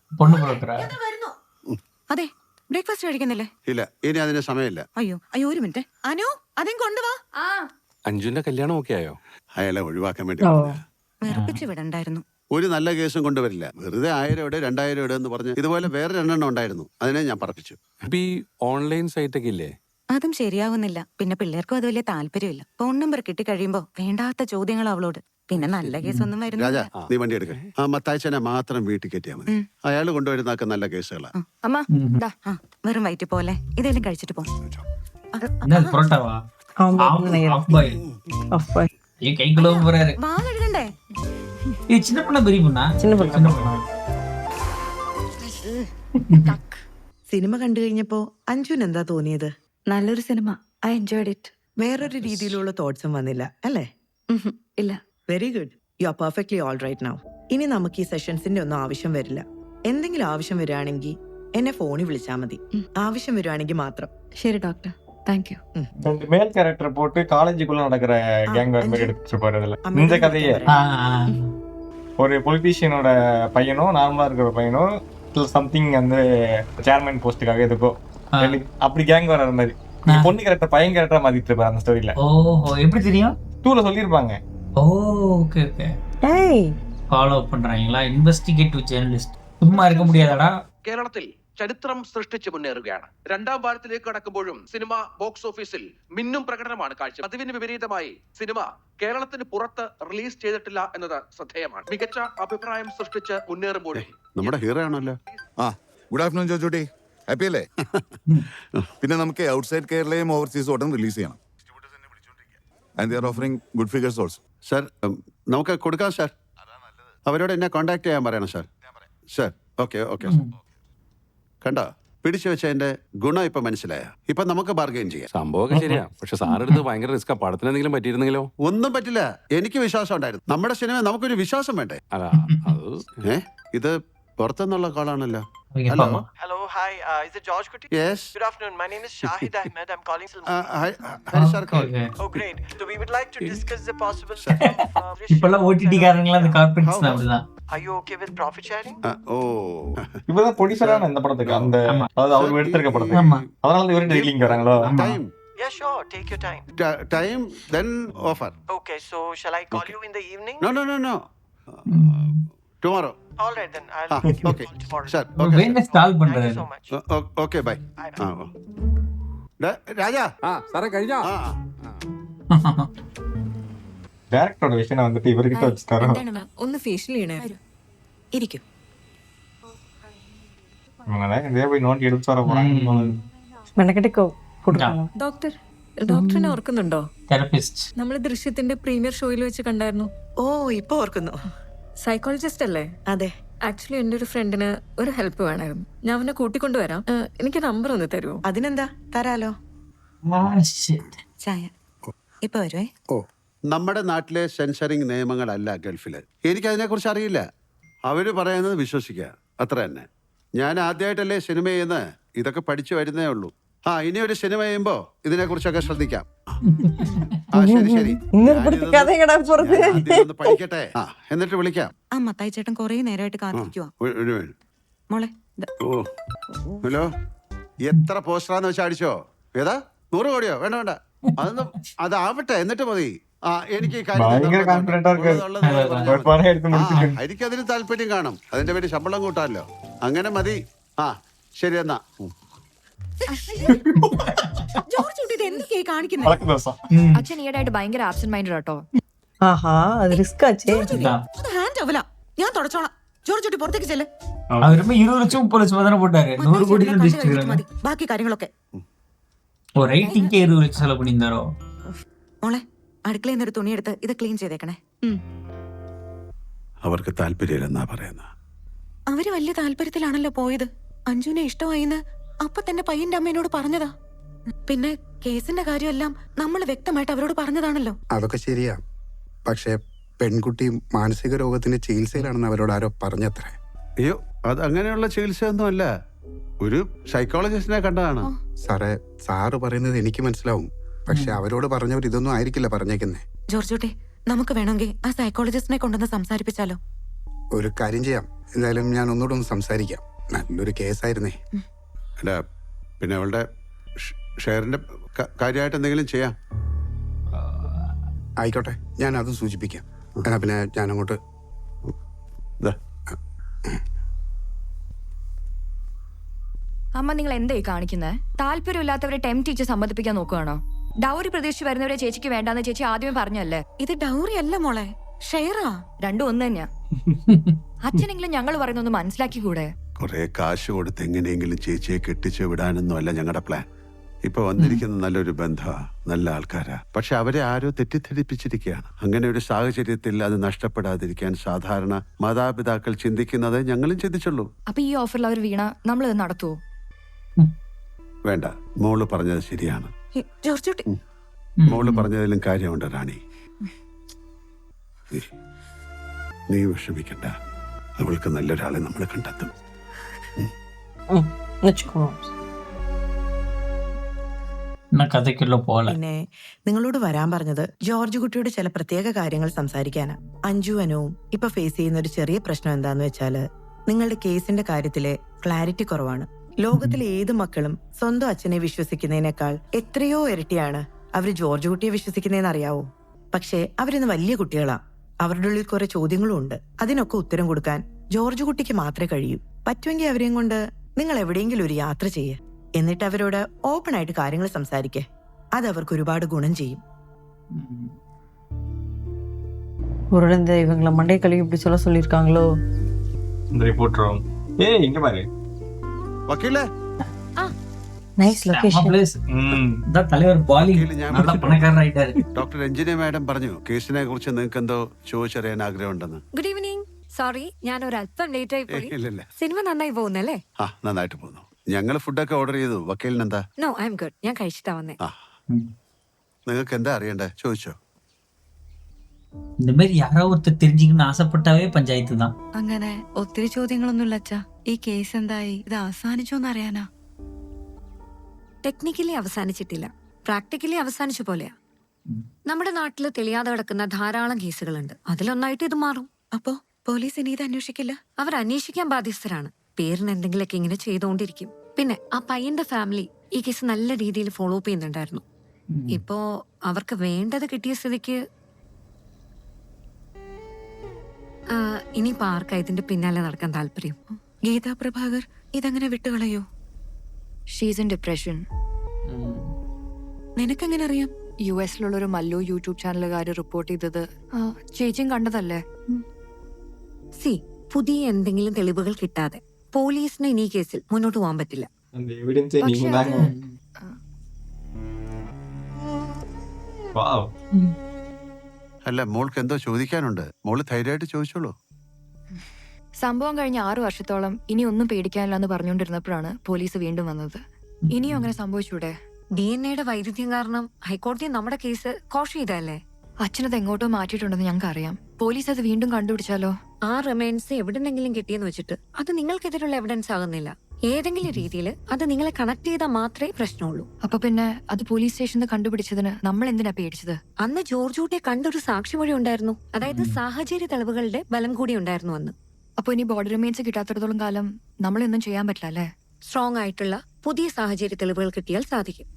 അതെ, ബ്രേക്ക്ഫാസ്റ്റ് കഴിക്കുന്നില്ലേ? ഇല്ല, ഇനി അതിന് സമയമില്ല. അയ്യോ അയ്യോ, ഒരു മിനിറ്റ്. അനു അതേം കൊണ്ടുവാ. അഞ്ജുവിന്റെ കല്യാണം ഒക്കെ ആയോ? അയാളെ ഒഴിവാക്കാൻ വേണ്ടി വെറുപ്പിച്ച് വിടണ്ടായിരുന്നു. ഒരു നല്ല കേസും കൊണ്ടുവരില്ല. വെറുതെ 1000 ഇവിടെ 2000 ഇവിടെ എന്ന് പറഞ്ഞ് ഇതുപോലെ വേറെ 2 ഉണ്ടായിരുന്നു. അതിനെ ഞാൻ പറപ്പിച്ചു. ഇപ്പൊ ഈ ഓൺലൈൻ സൈറ്റ് ഒക്കെ ഇല്ലേ? അതും ശരിയാവുന്നില്ല. പിന്നെ പിള്ളേർക്കും അത് വലിയ താല്പര്യമില്ല. ഫോൺ നമ്പർ കിട്ടിക്കഴിയുമ്പോ വേണ്ടാത്ത ചോദ്യങ്ങൾ അവളോട്. പിന്നെ നല്ല കേസൊന്നും രാജ, വരുന്നില്ല. നീ വണ്ടി എടുക്ക. ആ മത്താച്ചനെ മാത്രം വീട്ടിൽ കയറ്റിയാൽ മതി. അയാൾ കൊണ്ടുവരുന്നൊക്കെ നല്ല കേസുകളാ. അമ്മ വെറും വയറ്റി പോലെ ഇതെല്ലാം കഴിച്ചിട്ട് പോ. വാ കഴുകണ്ടേ? சின்ன பொண்ணா பெரிய பொண்ணா? சின்ன பொண்ணு. സിനിമ കണ്ടു കഴിഞ്ഞപ്പോ അഞ്ജുന് എന്താ തോന്നിയത്? നല്ലൊരു സിനിമ. I enjoyed it. വേറൊരു രീതിയിലുള്ള തോട്ട്സും വന്നില്ല അല്ലേ? ഇല്ല. Very good. You are perfectly all right now. ഇനി നമുക്ക് ഈ സെഷൻസിന്റെ ഒന്നും ആവശ്യം വരില്ല. എന്തെങ്കിലും ആവശ്യം വരികയാണെങ്കിൽ എന്നെ ഫോണിൽ വിളിച്ചാൽ മതി. ആവശ്യം വരുവാണെങ്കിൽ മാത്രം. ശരി ഡോക്ടർ, താങ്ക് യു. மேல் கேரக்டர் போட்டு காலேஜுக்குள்ள நடக்கிற கேங் வார் மாதிரி எடுத்துட்டு இதுல இந்த கதையை ஒரு பொலிட்டீஷியனோட பையனோ நார்மலா இருக்கிற பையனோ சம்திங் வந்து சேர்மன் போஸ்டுக்காக எதுக்கோ அப்படி கேங் வர மாதிரி பொண்ணு கேரக்டர் பையன் கேரக்டரா மாத்திட்டு இருப்பாரு அந்த ஸ்டோரியில. ஓஹோ, எப்படி தெரியும்? 2ல சொல்லிருப்பாங்க. ஓ, ஓகே ஓகே. ஃபாலோ பண்றாங்களா? Investigative journalist. சும்மா இருக்க முடியாதடா. കേരളത്തിൽ ചരിത്രം സൃഷ്ടിച്ച് മുന്നേറുകയാണ്. 2ാം വാരത്തിലേക്ക് കടക്കുമ്പോഴും സിനിമ ബോക്സ് ഓഫീസിൽ മിന്നും പ്രകടനമാണ് കാഴ്ച. അതിന് വിപരീതമായി സിനിമ കേരളത്തിന് പുറത്ത് റിലീസ് ചെയ്തിട്ടില്ല എന്നത് ശ്രദ്ധേയമാണ്. മികച്ച അഭിപ്രായം സൃഷ്ടിച്ച് മുന്നേറുമ്പോഴും നമ്മുടെ ഹീറോ ആണല്ലോ. ഗുഡ് ആഫ്റ്റർനൂൺ ജോജുട്ടി, ഹാപ്പി അല്ലേ? പിന്നെ നമുക്ക് ഔട്ട്സൈഡ് കേരളയും ഓവർസീസ് ഓട്ടം റിലീസ് ചെയ്യണം. And they are offering good figures also. Sir നമുക്ക് കൊടുക്കാം സാർ. അവരോട് എന്നെ കോൺടാക്ട് ചെയ്യാൻ പറയണം സാർ. Sir okay okay. കണ്ടോ, പിടിച്ചു വെച്ചതിന്റെ ഗുണം ഇപ്പൊ മനസ്സിലായ. ഇപ്പൊ നമുക്ക് ബാർഗെയിൻ ചെയ്യാം. സംഭവമൊക്കെ ശരിയാ, പക്ഷെ സാറെടുത്ത് ഭയങ്കര റിസ്ക്കാ. പടത്തിന് എന്തെങ്കിലും പറ്റിയിരുന്നെങ്കിലോ? ഒന്നും പറ്റില്ല. എനിക്ക് വിശ്വാസം ഉണ്ടായിരുന്നു. നമ്മുടെ സിനിമ നമുക്കൊരു വിശ്വാസം വേണ്ടേ? ഇത് പുറത്തുനിന്നുള്ള കോളാണല്ലോ. Hello, hi. Is it George Kuti? Yes. Good afternoon. My name is Shahid Ahmed. I'm calling. Hi sir. Oh, great. So we would like to discuss the possible. இப்பெல்லாம் ஓடிடி காரங்களா அந்த கார்ப்பரேட்ஸ் அப்படிதான். Are you okay with profit sharing? இவதான் ப்ரொடியூசரான இந்த படத்துக்கு அந்த அதாவது அவர் எடுத்திருக்க படத்துக்கு. அதனால இவரே டீலிங் வராங்களோ? Time. Yeah, sure. Take your time. Time then offer. Okay, so shall I call you in the evening? No. Tomorrow. All right then. I'll give you a call tomorrow. Sir, okay. வேணா stall பண்றாரு. Thank you so much. Okay, bye. Raja. സാറേ കഴിഞ്ഞോ? ഡയറക്ടറുടെ വിഷയം വന്നിട്ട് ഇവർക്ക് വെച്ചിട്ടാരോ ഒന്ന് facial ചെയ്യണേ. ഇരിക്കും. ഇതേ പോയി നോട്ടി എടുത്തു വരാൻ പോறாங்க. മെനക്കെട്ടിക്കോ കൊടുക്കണം. ഡോക്ടറിനെ ഓർക്കുന്നുണ്ടോ? തെറപ്പിസ്റ്റ്. നമ്മൾ ദൃശ്യത്തിന്റെ പ്രീമിയർ ഷോയിൽ വെച്ച് കണ്ടായിരുന്നു. ഓ, ഇപ്പൊ ഓർക്കുന്നു. സൈക്കോളജിസ്റ്റ് അല്ലേ? അതെ. ആക്ച്വലി എന്റെ ഒരു ഫ്രണ്ടിന് ഒരു ഹെൽപ്പ് വേണമായിരുന്നു. ഞാൻ അവനെ കൂട്ടിക്കൊണ്ടുവരാം. എനിക്ക് നമ്പർ ഒന്ന് തരുമോ? അതിനെന്താ, തരാലോ. ചായ ഇപ്പൊ വരുവേ. നമ്മുടെ നാട്ടിലെ സെൻസറിങ് നിയമങ്ങളല്ല ഗൾഫില്. എനിക്ക് അതിനെക്കുറിച്ച് അറിയില്ല. അവര് പറയുന്നത് വിശ്വസിക്കുക, അത്ര തന്നെ. ഞാൻ ആദ്യമായിട്ടല്ലേ സിനിമ ചെയ്യുന്നത്. ഇതൊക്കെ പഠിച്ചു വരുന്നേ ഉള്ളൂ. ഇനി ഒരു സിനിമ ചെയ്യുമ്പോ ഇതിനെ കുറിച്ചൊക്കെ ശ്രദ്ധിക്കാം. ശരി. പഠിക്കട്ടെ, എന്നിട്ട് വിളിക്കാം. മത്തായി ചേട്ടൻ കൊറേ നേരമായിട്ട് കാത്തിരിക്കുവാ. മോളെ. ഹലോ, എത്ര പോസ്റ്ററാന്ന് വെച്ചാൽ അടിച്ചോ? ഏതാ 100 കോടിയോ? വേണ്ട. അതൊന്നും അതാവട്ടെ, എന്നിട്ട് മതി. എനിക്ക് ഈ ഭയങ്കര confident ആർക്ക് പറയാൻ മനസ്സിലും എനിക്കതിന് താല്പര്യം കാണും. അതിന്റെ പേര് ശമ്പളം കൂട്ടാമല്ലോ. അങ്ങനെ മതി. ശരി എന്നാ. വളക്ക് ദിവസം അച്ഛൻ ഈയിടെയായിട്ട് ഭയങ്കര ആബ്സെന്റ് മൈൻഡഡ് കേട്ടോ. ആഹാ അത് റിസ്ക് ആച്ചേ. ഞാൻ തുടച്ചോളാം. ജോർജ് കുട്ടി പുറത്തേക്ക് ചെല്ല്. அவருமே 20 லட்சம் 30 லட்சம் தானே போட்டாரு. 100 கோடி മതി. ബാക്കി കാര്യങ്ങളൊക്കെ ஒரு ரைட்டிங்க்கே 20 லட்சம் செலவு பண்ணியிருந்தாரோ. മോളെ അടുക്കളയിൽ നിന്നൊരു തുണിയെടുത്ത് ഇത് ക്ലീൻ ചെയ്തേക്കണേ. അവർക്ക് താല്പര്യമില്ലെന്നാ പറയുന്ന. അവര് വലിയ താല്പര്യത്തിലാണല്ലോ പോയത്. അഞ്ജുനെ ഇഷ്ടമായിന്ന് അപ്പൊ തന്നെ പയ്യന്റെ അമ്മേനോട് പറഞ്ഞതാ. പിന്നെ കേസിന്റെ കാര്യമെല്ലാം നമ്മൾ വ്യക്തമായിട്ട് അവരോട് പറഞ്ഞതാണല്ലോ. അതൊക്കെ ശരിയാ. പക്ഷെ പെൺകുട്ടി മാനസിക രോഗത്തിന്റെ ചികിത്സയിലാണെന്ന് അവരോട് ആരോ പറഞ്ഞത്രേ. അയ്യോ, അത് അങ്ങനെയുള്ള ചികിത്സയൊന്നും അല്ല. ഒരു സൈക്കോളജിസ്റ്റിനെ കണ്ടതാണ്. സാറേ, സാറ് പറയുന്നത് എനിക്ക് മനസ്സിലാവും. പക്ഷെ അവരോട് പറഞ്ഞവർ ഇതൊന്നും ആയിരിക്കില്ല പറഞ്ഞേക്കുന്നേ. ജോർജ് കുട്ടി, നമുക്ക് വേണമെങ്കിൽ ആ സൈക്കോളജിസ്റ്റിനെ കൊണ്ടുവന്ന് സംസാരിപ്പിച്ചാലോ? ഒരു കാര്യം ചെയ്യാം. എന്തായാലും ഞാൻ ഒന്നുകൂടെ ഒന്ന് സംസാരിക്കാം. നല്ലൊരു കേസായിരുന്നേ. അല്ല, പിന്നെ അവളുടെ ഷെയറിന്റെ കാര്യമായിട്ട് എന്തെങ്കിലും ചെയ്യാം. ആയിക്കോട്ടെ, ഞാൻ അതും സൂചിപ്പിക്കാം. എന്നാ പിന്നെ ഞാൻ അങ്ങോട്ട്. അമ്മ നിങ്ങൾ എന്തായി കാണിക്കുന്നത്? താല്പര്യമില്ലാത്തവരെ ടെംപ്റ്റ് ചെയ്ത് സമ്മതിപ്പിക്കാൻ നോക്കുകയാണോ? ഡൗറി പ്രതീക്ഷിച്ച് വരുന്നവരെ ചേച്ചിക്ക് വേണ്ടാന്ന് ചേച്ചി ആദ്യമേ പറഞ്ഞല്ലേ. ഇത് ഡൗറി അല്ല മോളെ, ഷെയറാ. രണ്ടും ഒന്ന് തന്നെയാ. അച്ഛനെങ്കിലും ഞങ്ങൾ പറയുന്നൊന്ന് മനസ്സിലാക്കിക്കൂടെ? കുറെ കാശ് കൊടുത്ത് എങ്ങനെയെങ്കിലും ചേച്ചിയെ കെട്ടിച്ചു വിടാനൊന്നും അല്ല ഞങ്ങളുടെ പ്ലാൻ. ഇപ്പൊ വന്നിരിക്കുന്ന നല്ലൊരു ബന്ധമാ, നല്ല ആൾക്കാരാ. പക്ഷെ അവരെ ആരോ തെറ്റിദ്ധരിപ്പിച്ചിരിക്കുകയാണ്. അങ്ങനെ ഒരു സാഹചര്യത്തിൽ അത് നഷ്ടപ്പെടാതിരിക്കാൻ സാധാരണ മാതാപിതാക്കൾ ചിന്തിക്കുന്നത് ഞങ്ങളും ചിന്തിച്ചുള്ളൂ. അപ്പൊ ഈ ഓഫറിൽ അവർ വീണ നമ്മളിത് നടത്തുവോ? വേണ്ട, മോള് പറഞ്ഞത് ശരിയാണ്. മോള് പറഞ്ഞതിലും കാര്യമുണ്ട് റാണി. നീ വിഷമിക്കണ്ട, അവൾക്ക് നല്ലൊരാളെ നമ്മൾ കണ്ടെത്തും. പിന്നെ നിങ്ങളോട് വരാൻ പറഞ്ഞത് ജോർജ് കുട്ടിയോട് ചില പ്രത്യേക കാര്യങ്ങൾ സംസാരിക്കാനാ. അഞ്ജു അനുവും ഇപ്പൊ ഫേസ് ചെയ്യുന്ന ഒരു ചെറിയ പ്രശ്നം എന്താന്ന് വെച്ചാല് നിങ്ങളുടെ കേസിന്റെ കാര്യത്തിലെ ക്ലാരിറ്റി കുറവാണ്. ലോകത്തിലെ ഏത് മക്കളും സ്വന്തം അച്ഛനെ വിശ്വസിക്കുന്നതിനേക്കാൾ എത്രയോ ഇരട്ടിയാണ് അവര് ജോർജ് കുട്ടിയെ വിശ്വസിക്കുന്നതെന്ന് അറിയാവോ? പക്ഷേ അവരിന്ന് വലിയ കുട്ടികളാ. അവരുടെ ഉള്ളിൽ കുറെ ചോദ്യങ്ങളും ഉണ്ട്. അതിനൊക്കെ ഉത്തരം കൊടുക്കാൻ ജോർജ് കുട്ടിക്ക് മാത്രമേ കഴിയൂ. പറ്റുമെങ്കിൽ അവരെയും കൊണ്ട് നിങ്ങൾ എവിടെയെങ്കിലും ഒരു യാത്ര ചെയ്യേ. എന്നിട്ട് അവരോട് ഓപ്പൺ ആയിട്ട് കാര്യങ്ങൾ സംസാരിക്കേ. അത് അവർക്ക് ഒരുപാട് ഗുണം ചെയ്യും. இவங்களை மண்டை கழுவி இப்படி சொல்லியிருக்காங்களோ? റിപ്പോർട്ടറും ഇങ്ങ പാரு വക്കീലേ, nice location. Doctor Ranjini madam പറഞ്ഞു കേസിനെ കുറിച്ച് നിങ്ങൾക്ക് എന്തോ ചോദിച്ചറിയാൻ ആഗ്രഹമുണ്ടെന്ന്. Good evening. സോറി, ഞാൻ ഒരു അല്പം ലേറ്റ് ആയി പോയി. ഇല്ലില്ല, സിനിമ നന്നായി പോകുന്നല്ലേ? നന്നായിട്ട് പോകുന്നു. ഞങ്ങൾ ഫുഡൊക്കെ ഓർഡർ ചെയ്തു. വക്കീലിന് എന്താ? No, I am good. ഞാൻ കഴിച്ചിട്ടാ വന്നേ. നിങ്ങൾക്ക് എന്താ അറിയണ്ടേ? ചോദിച്ചോ. இந்த மாதிரி யாராவது ஒருத்தர் தெரிஞ்சுக்கணும்னு ஆசைப்பட்டாவே பஞ்சாயத்து தான். അങ്ങനെ ഒത്തിരി ചോദ്യങ്ങളൊന്നുമില്ല അച്ഛാ. ഈ കേസ് എന്തായി, ഇത് അവസാനിച്ചോന്ന് അറിയാനാ. ടെക്നിക്കലി അവസാനിച്ചിട്ടില്ല, പ്രാക്ടിക്കലി അവസാനിച്ച പോലെയാ. നമ്മുടെ നാട്ടിൽ തെളിയാതെ കിടക്കുന്ന ധാരാളം കേസുകളുണ്ട്. അതിലൊന്നായിട്ട് ഇത് മാറും. അപ്പോ പോലീസ് ഇനി ഇത് അന്വേഷിക്കില്ല? അവർ അന്വേഷിക്കാൻ ബാധ്യസ്ഥരാണ്. പേരിന് എന്തെങ്കിലുമൊക്കെ ഇങ്ങനെ ചെയ്തുകൊണ്ടിരിക്കും. പിന്നെ ആ പയ്യന്റെ ഫാമിലി ഈ കേസ് നല്ല രീതിയിൽ ഫോളോ അപ്പ് ചെയ്യുന്നുണ്ടായിരുന്നു. ഇപ്പോ അവർക്ക് വേണ്ടത് കിട്ടിയ സ്ഥിതിക്ക് ഇനിയിപ്പോ ആർക്കാ ഇതിന്റെ പിന്നാലെ നടക്കാൻ താല്പര്യം? ഗീതാ പ്രഭാകർ ഇതങ്ങനെ വിട്ടുകളയോ? She's in depression. നിനക്കെങ്ങനെ അറിയാം? US-ലുള്ള ഒരു മല്ലു യൂട്യൂബ് ചാനലുകാർ റിപ്പോർട്ട് ചെയ്തത് ചേച്ചിയും കണ്ടതല്ലേ? പുതിയ എന്തെങ്കിലും തെളിവുകൾ കിട്ടാതെ പോലീസിന് ഇനി കേസിൽ മുന്നോട്ട് പോകാൻ പറ്റില്ല. അല്ല, മോൾക്ക് എന്തോ ചോദിക്കാനുണ്ട്. മോള് ധൈര്യമായിട്ട് ചോദിച്ചോളൂ. സംഭവം കഴിഞ്ഞ 6 വർഷത്തോളം ഇനി ഒന്നും പേടിക്കാനില്ലെന്ന് പറഞ്ഞുകൊണ്ടിരുന്നപ്പോഴാണ് പോലീസ് വീണ്ടും വന്നത്. ഇനിയും അങ്ങനെ സംഭവിച്ചൂടെ? DNA-യുടെ വൈരുദ്ധ്യം കാരണം ഹൈക്കോടതി നമ്മുടെ കേസ് കോഷ് ചെയ്തല്ലേ? അച്ഛനത് എങ്ങോട്ടോ മാറ്റിയിട്ടുണ്ടെന്ന് ഞങ്ങൾക്ക് അറിയാം. പോലീസ് അത് വീണ്ടും കണ്ടുപിടിച്ചാലോ? ആ റിമൈൻസ് എവിടെന്നെങ്കിലും കിട്ടിയെന്ന് വെച്ചിട്ട് അത് നിങ്ങൾക്കെതിരുള്ള എവിഡൻസ് ആകുന്നില്ല. ഏതെങ്കിലും രീതിയിൽ അത് നിങ്ങളെ കണക്ട് ചെയ്താൽ മാത്രമേ പ്രശ്നമുള്ളൂ. അപ്പൊ പിന്നെ അത് പോലീസ് സ്റ്റേഷനിൽ കണ്ടുപിടിച്ചതിന് നമ്മൾ എന്തിനാ പേടിച്ചത്? അന്ന് ജോർജ് കുട്ടിയെ കണ്ടൊരു സാക്ഷിമൊഴി ഉണ്ടായിരുന്നു. അതായത് സാഹചര്യ തെളിവുകളുടെ ബലം കൂടി ഉണ്ടായിരുന്നു അന്ന്. അപ്പൊ ഇനി ബോഡി റിമൈൻസ് കിട്ടാത്തിടത്തോളം കാലം നമ്മളൊന്നും ചെയ്യാൻ പറ്റില്ല അല്ലേ? സ്ട്രോങ് ആയിട്ടുള്ള പുതിയ സാഹചര്യ തെളിവുകൾ കിട്ടിയാൽ സാധിക്കും.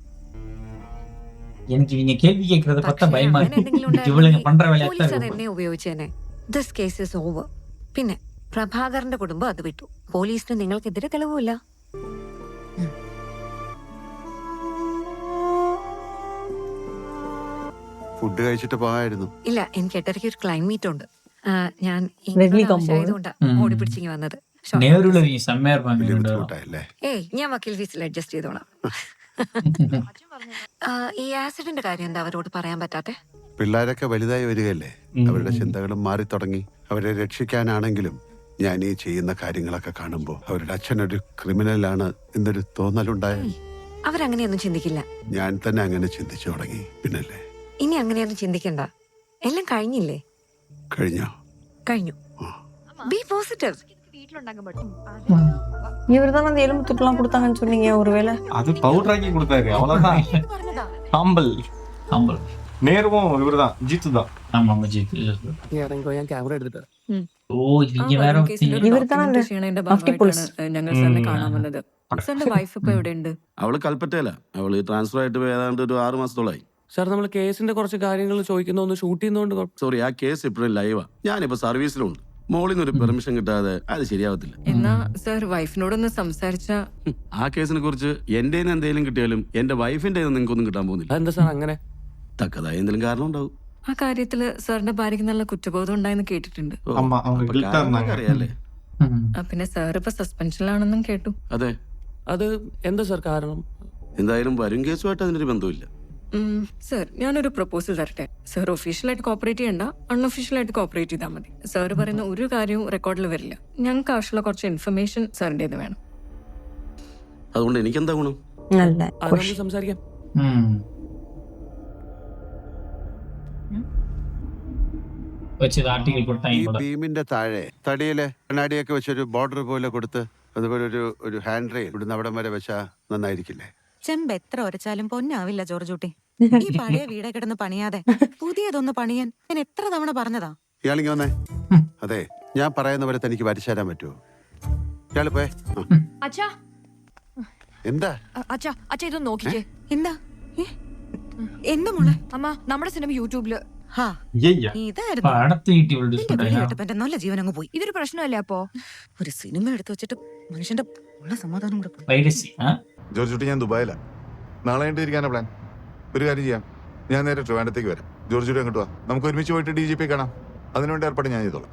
எனக்கு இவங்க கேள்வி கேட்கறத பார்த்தா പക്ഷേ பயமா അങ്ങനെ എന്തെങ്കിലും இருக்கு. இவளுங்க ഉണ്ടായിരുന്നെങ്കിൽ பண்ற வேலையை പോലീസ് അത് എന്നെ ഉപയോഗിച്ചേനെ. This case is over. പിന്നെ പ്രഭാകരന്റെ കുടുംബം അത് വിട്ടു. പോലീസിന് നിങ്ങൾക്കെതിരെ തെളിവില്ല. ഫുഡ് കഴിച്ചിട്ട് പോകായിരുന്നു. ഇല്ല, എനിക്ക് 8:30 ഒരു ക്ലൈന്റ് മീറ്റ് ഉണ്ട്. ഞാൻ Deadly combo. ആയതുകൊണ്ടാ ഓടി പിടിച്ചിങ്ങി വന്നത്. நேருல நீ செம்மையா இருப்பாங்க വലിയ ரெண்டு பேரும். ബുദ്ധിമുട്ടായല്ലേ? ഏയ്, ഞാൻ വക്കീൽ ഫീസിൽ അഡ്ജസ്റ്റ് ചെയ്തോളാം. ഈ ആസിഡിന്റെ കാര്യം എന്താ അവരോട് പറയാൻ പറ്റാത്തെ? പിള്ളേരൊക്കെ വലുതായി വരികയല്ലേ, അവരുടെ ചിന്തകളും മാറി തുടങ്ങി. അവരെ രക്ഷിക്കാനാണെങ്കിലും ഞാൻ ഈ ചെയ്യുന്ന കാര്യങ്ങളൊക്കെ കാണുമ്പോൾ അവരുടെ അച്ഛനൊരു ക്രിമിനലാണ് എന്നൊരു തോന്നലുണ്ടായി. അവരങ്ങനെയൊന്നും ചിന്തിക്കില്ല. ഞാൻ തന്നെ അങ്ങനെ ചിന്തിച്ചു തുടങ്ങി. പിന്നല്ലേ ഇനി അങ്ങനെയൊന്നും ചിന്തിക്കണ്ട. എല്ലാം കഴിഞ്ഞില്ലേ? കഴിഞ്ഞോ? കഴിഞ്ഞു. B positive. இவர் தான் வந்து எலும்புத்துட்டுலாம் கொடுத்தாங்கன்னு சொன்னீங்க ஒருவேளை. அது பவுடர் ஆக்கி கொடுத்தாரு, அவ்வளவுதான். சாம்பல் சாம்பல். நேருவும் இவர்தான், ஜீத்து தான். ஆமா ஆமா ஜி. ഞാൻ ക്യാമറ എടുത്തിട്ട് ഓ ഇവங்க വേற ഞങ്ങൾ സാറിനെ കാണാൻ വന്നത്. സാറിന്റെ വൈഫ് ഇപ്പൊ എവിടെയുണ്ട്? അവള് കൽപ്പറ്റയില. അവള് ട്രാൻസ്ഫർ ആയിട്ട് ഏതാണ്ട് ഒരു 6 മാസത്തോളായി. സാർ നമ്മൾ കേസിന്റെ കുറച്ച് കാര്യങ്ങൾ ചോദിക്കുന്ന ഒന്ന് ഷൂട്ട് ചെയ്യുന്നതുകൊണ്ട് സോറി, ആ കേസ് ഇപ്പോഴും ലൈവാ. ഞാനിപ്പോ സർവീസിലുണ്ട്. മോളിൽ ഒരു പെർമിഷൻ കിട്ടാതെ അത് ശരിയാവത്തില്ല. എന്നാ സാർ വൈഫിനോടൊന്ന് സംസാരിച്ച. ആ കേസിനെ കുറിച്ച് എന്റെ എന്തെങ്കിലും കിട്ടിയാലും എന്റെ വൈഫിന്റെ നിങ്ങൾക്കൊന്നും കിട്ടാൻ പോകുന്നില്ല. എന്താ സാർ അങ്ങനെ? തക്കതായ എന്തെങ്കിലും കാരണം ഉണ്ടാവും. ആ കാര്യത്തില് സാറിന്റെ ഭാര്യക്ക് നല്ല കുറ്റബോധം ഉണ്ടായെന്ന് കേട്ടിട്ടുണ്ട്. ഓ, അപ്പൊ കാരണമൊക്കെ അറിയാലേ? പിന്നെ സാർ ഇപ്പൊ സസ്പെൻഷനിലാണെന്നും കേട്ടു. അതെ. അത് എന്താ സാർ കാരണം? എന്തായാലും വരും കേസുമായിട്ട് അതിനൊരു ബന്ധമില്ല. സാർ, ഞാനൊരു പ്രപ്പോസൽ തരട്ടെ. സാർ ഒഫീഷ്യലായിട്ട് കോപ്പറേറ്റ് ചെയ്യണ്ട, അൺഒഫീഷ്യലായിട്ട് കോപ്പറേറ്റ് ചെയ്താൽ മതി. സാർ പറയുന്ന ഒരു കാര്യവും റെക്കോർഡിൽ വരില്ല. ഞങ്ങൾക്ക് ആവശ്യമുള്ള കുറച്ച് ഇൻഫർമേഷൻ സാറിൻ്റെത് വേണം. അതുകൊണ്ട് എനിക്കെന്താ ഗുണം? അതൊന്ന് സംസാരിക്കാം. ഈ ബീമിന്റെ താഴെ തടിയിലെ കണ്ണാടിയൊക്കെ വെച്ചൊരു ബോർഡർ പോലെ കൊടുത്ത് അതുപോലെ ഒരു ഹാൻഡ് റെയിൽ ഇവിടുന്ന് അവിടം വരെ വെച്ചാ നന്നായിരിക്കില്ലേ? ചെമ്പ് എത്ര ഉരച്ചാലും പൊന്നാവില്ല ജോർജൂട്ടി. ഈ പഴയ വീടെ കിടന്ന് പണിയാതെ പുതിയതൊന്ന് പണിയാൻ ഞാൻ എത്ര തവണ പറഞ്ഞതാ. ഇയാളിങ്ങ വന്നേ. അതെ, ഞാൻ പറയുന്നവരെ തനിക്ക് വരച്ചു തരാൻ പറ്റുമോ? ഇയാള് പോയെ. അച്ഛാ എന്താ അച്ഛാ അച്ഛാ ഇതൊന്ന് നോക്കിക്കേ. എന്താ എന്താ മോളെ? അമ്മ, നമ്മുടെ സിനിമ യൂട്യൂബില്. നല്ല ജീവൻ അങ്ങ് പോയി. ഇതൊരു പ്രശ്നമല്ലേ അപ്പോ? ഒരു സിനിമ എടുത്തു വെച്ചിട്ട് മനുഷ്യന്റെ ഉള്ള സമാധാനം കൂടെ പോയി. ജോർജ് കുട്ടി, ഞാൻ ദുബായിലാ. നാളെ കഴിഞ്ഞിട്ട് ഇരിക്കാനാ പ്ലാൻ. ഒരു കാര്യം ചെയ്യാം, ഞാൻ നേരെ ട്രിവാൻഡ്രത്തേക്ക് വരാം. ജോർജ് കുട്ടി അങ്ങോട്ട് വാ, നമുക്ക് ഒരുമിച്ച് പോയിട്ട് DGP കാണാം. അതിനുവേണ്ടി ഏർപ്പാട് ഞാൻ ചെയ്തോളാം.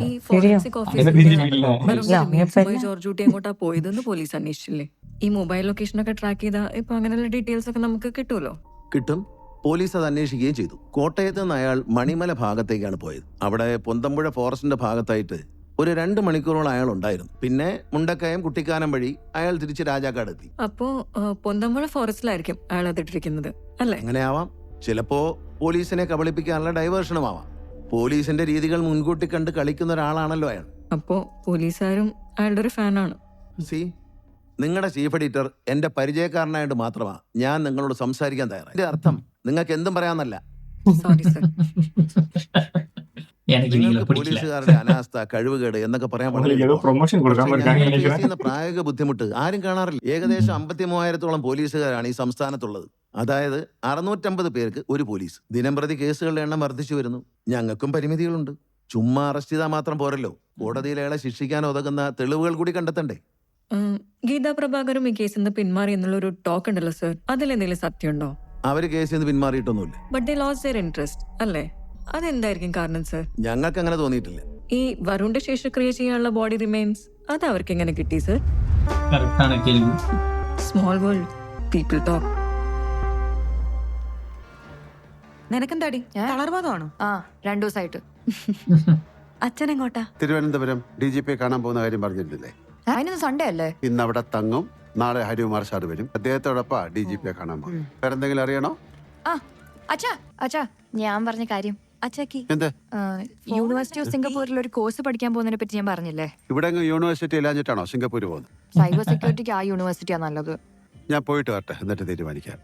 ഈ ഫോറൻസിക് ഓഫീസർ ജോർജൂട്ടി എങ്ങോട്ടാ പോയതെന്ന് പോലീസ് അന്വേഷിച്ചില്ലേ? ഈ മൊബൈൽ ലൊക്കേഷൻ ഒക്കെ ട്രാക്ക് ചെയ്താ ഇപ്പൊ അങ്ങനെയുള്ള ഡീറ്റെയിൽസ് ഒക്കെ നമുക്ക് കിട്ടുമല്ലോ. കിട്ടും. പോലീസ് അത് അന്വേഷിക്കുകയും ചെയ്തു. കോട്ടയത്ത് നിന്ന് അയാൾ മണിമല ഭാഗത്തേക്കാണ് പോയത്. അവിടെ പൊന്തമ്പുഴ ഫോറസ്റ്റിന്റെ ഭാഗത്തായിട്ട് ഒരു 2 മണിക്കൂറോളം അയാൾ ഉണ്ടായിരുന്നു. പിന്നെ മുണ്ടക്കയം കുട്ടിക്കാനം വഴി അയാൾ തിരിച്ച് രാജാക്കാട് എത്തി. അപ്പോ പൊന്തമ്പുഴ ഫോറസ്റ്റിലായിരിക്കും അയാൾ അതിട്ടിരിക്കുന്നത് അല്ലേ? അങ്ങനെ ആവാം. ചിലപ്പോ പോലീസിനെ കബളിപ്പിക്കാനുള്ള ഡൈവേർഷനും ആവാം. പോലീസിന്റെ രീതികൾ മുൻകൂട്ടി കണ്ട് കളിക്കുന്ന ഒരാളാണല്ലോ അയാൾ. അപ്പോ പോലീസുകാരും അയാളുടെ ഒരു ഫാനാണ്. സി, നിങ്ങളുടെ ചീഫ് എഡിറ്റർ എന്റെ പരിചയക്കാരനായിട്ട് മാത്രമാണ് ഞാൻ നിങ്ങളോട് സംസാരിക്കാൻ തയ്യാറായി. ഇതിന്റെ അർത്ഥം നിങ്ങൾക്ക് എന്തും പറയാന്നല്ല. Sorry sir. പോലീസുകാരുടെ അനാസ്ഥ, കഴിവുകേട് എന്നൊക്കെ പറയാൻ പ്രായോഗിക ബുദ്ധിമുട്ട് ആരും കാണാറില്ല. ഏകദേശം 53,000-ഓളം പോലീസുകാരാണ് ഈ സംസ്ഥാനത്തുള്ളത്. അതായത് 650 പേർക്ക് ഒരു പോലീസ്. ദിനംപ്രതി കേസുകളുടെ എണ്ണം വർദ്ധിച്ചു വരുന്നു. ഞങ്ങൾക്കും പരിമിതികളുണ്ട്. ചുമ്മാ അറസ്റ്റ് ചെയ്താൽ മാത്രം പോരല്ലോ, കോടതിയിൽ അയാളെ ശിക്ഷിക്കാൻ ഉതകുന്ന തെളിവുകൾ കൂടി കണ്ടെത്തണ്ടേ? ഗീതാ പ്രഭാകരും ഈ കേസിൽ നിന്ന് പിന്മാറി എന്നുള്ള ഒരു ടോക്ക് ഉണ്ടല്ലോ സർ, അതിലെന്തെങ്കിലും സത്യമുണ്ടോ? അവര് കേസിൽ നിന്ന് പിന്മാറിയിട്ടൊന്നുമില്ല. But they lost their interest അല്ലേ? അതെന്തായിരിക്കും കാരണം സർ? ഞങ്ങൾക്ക് അങ്ങനെ തോന്നിയിട്ടില്ല. ഈ വരുണിന്റെ ശേഷക്രിയ ചെയ്യാനുള്ള ബോഡി റിമെയിൻസ് അത് അവർക്ക് എങ്ങനെ കിട്ടി sir? Small world, people talk. നിനക്കെന്താടി തളർവാദമാണോ? 2 ദിവസമായിട്ട്. അച്ഛനെങ്ങോട്ടാ? തിരുവനന്തപുരം DGP കാണാൻ പോകുന്ന കാര്യം പറഞ്ഞിരുന്നില്ലേ? അതിനൊന്ന് സൺഡേ അല്ലേ? ഇന്ന് അവിടെ തങ്ങും. നാളെ ഹരികുമാർ സാർ വരും. അദ്ദേഹത്തോടൊപ്പം DGP കാണാൻ പോകും. വേറെന്തെങ്കിലും അറിയണോ? അച്ഛാ ഞാൻ പറഞ്ഞ കാര്യം അച്ഛാക്കി. എന്ത്? യൂണിവേഴ്സിറ്റി ഓഫ് സിംഗപ്പൂരിൽ ഒരു കോഴ്സ് പഠിക്കാൻ പോകുന്നതിനെ പറ്റി ഞാൻ പറഞ്ഞില്ലേ? ഇവിടെ യൂണിവേഴ്സിറ്റി ഇല്ലാഞ്ഞിട്ടാണോ സിംഗപ്പൂർ പോകുന്നത്? സൈബർ സെക്യൂരിറ്റിക്ക് ആ യൂണിവേഴ്സിറ്റിയാ നല്ലത്. ഞാൻ പോയിട്ട് വരട്ടെ, എന്നിട്ട് തീരുമാനിക്കാം.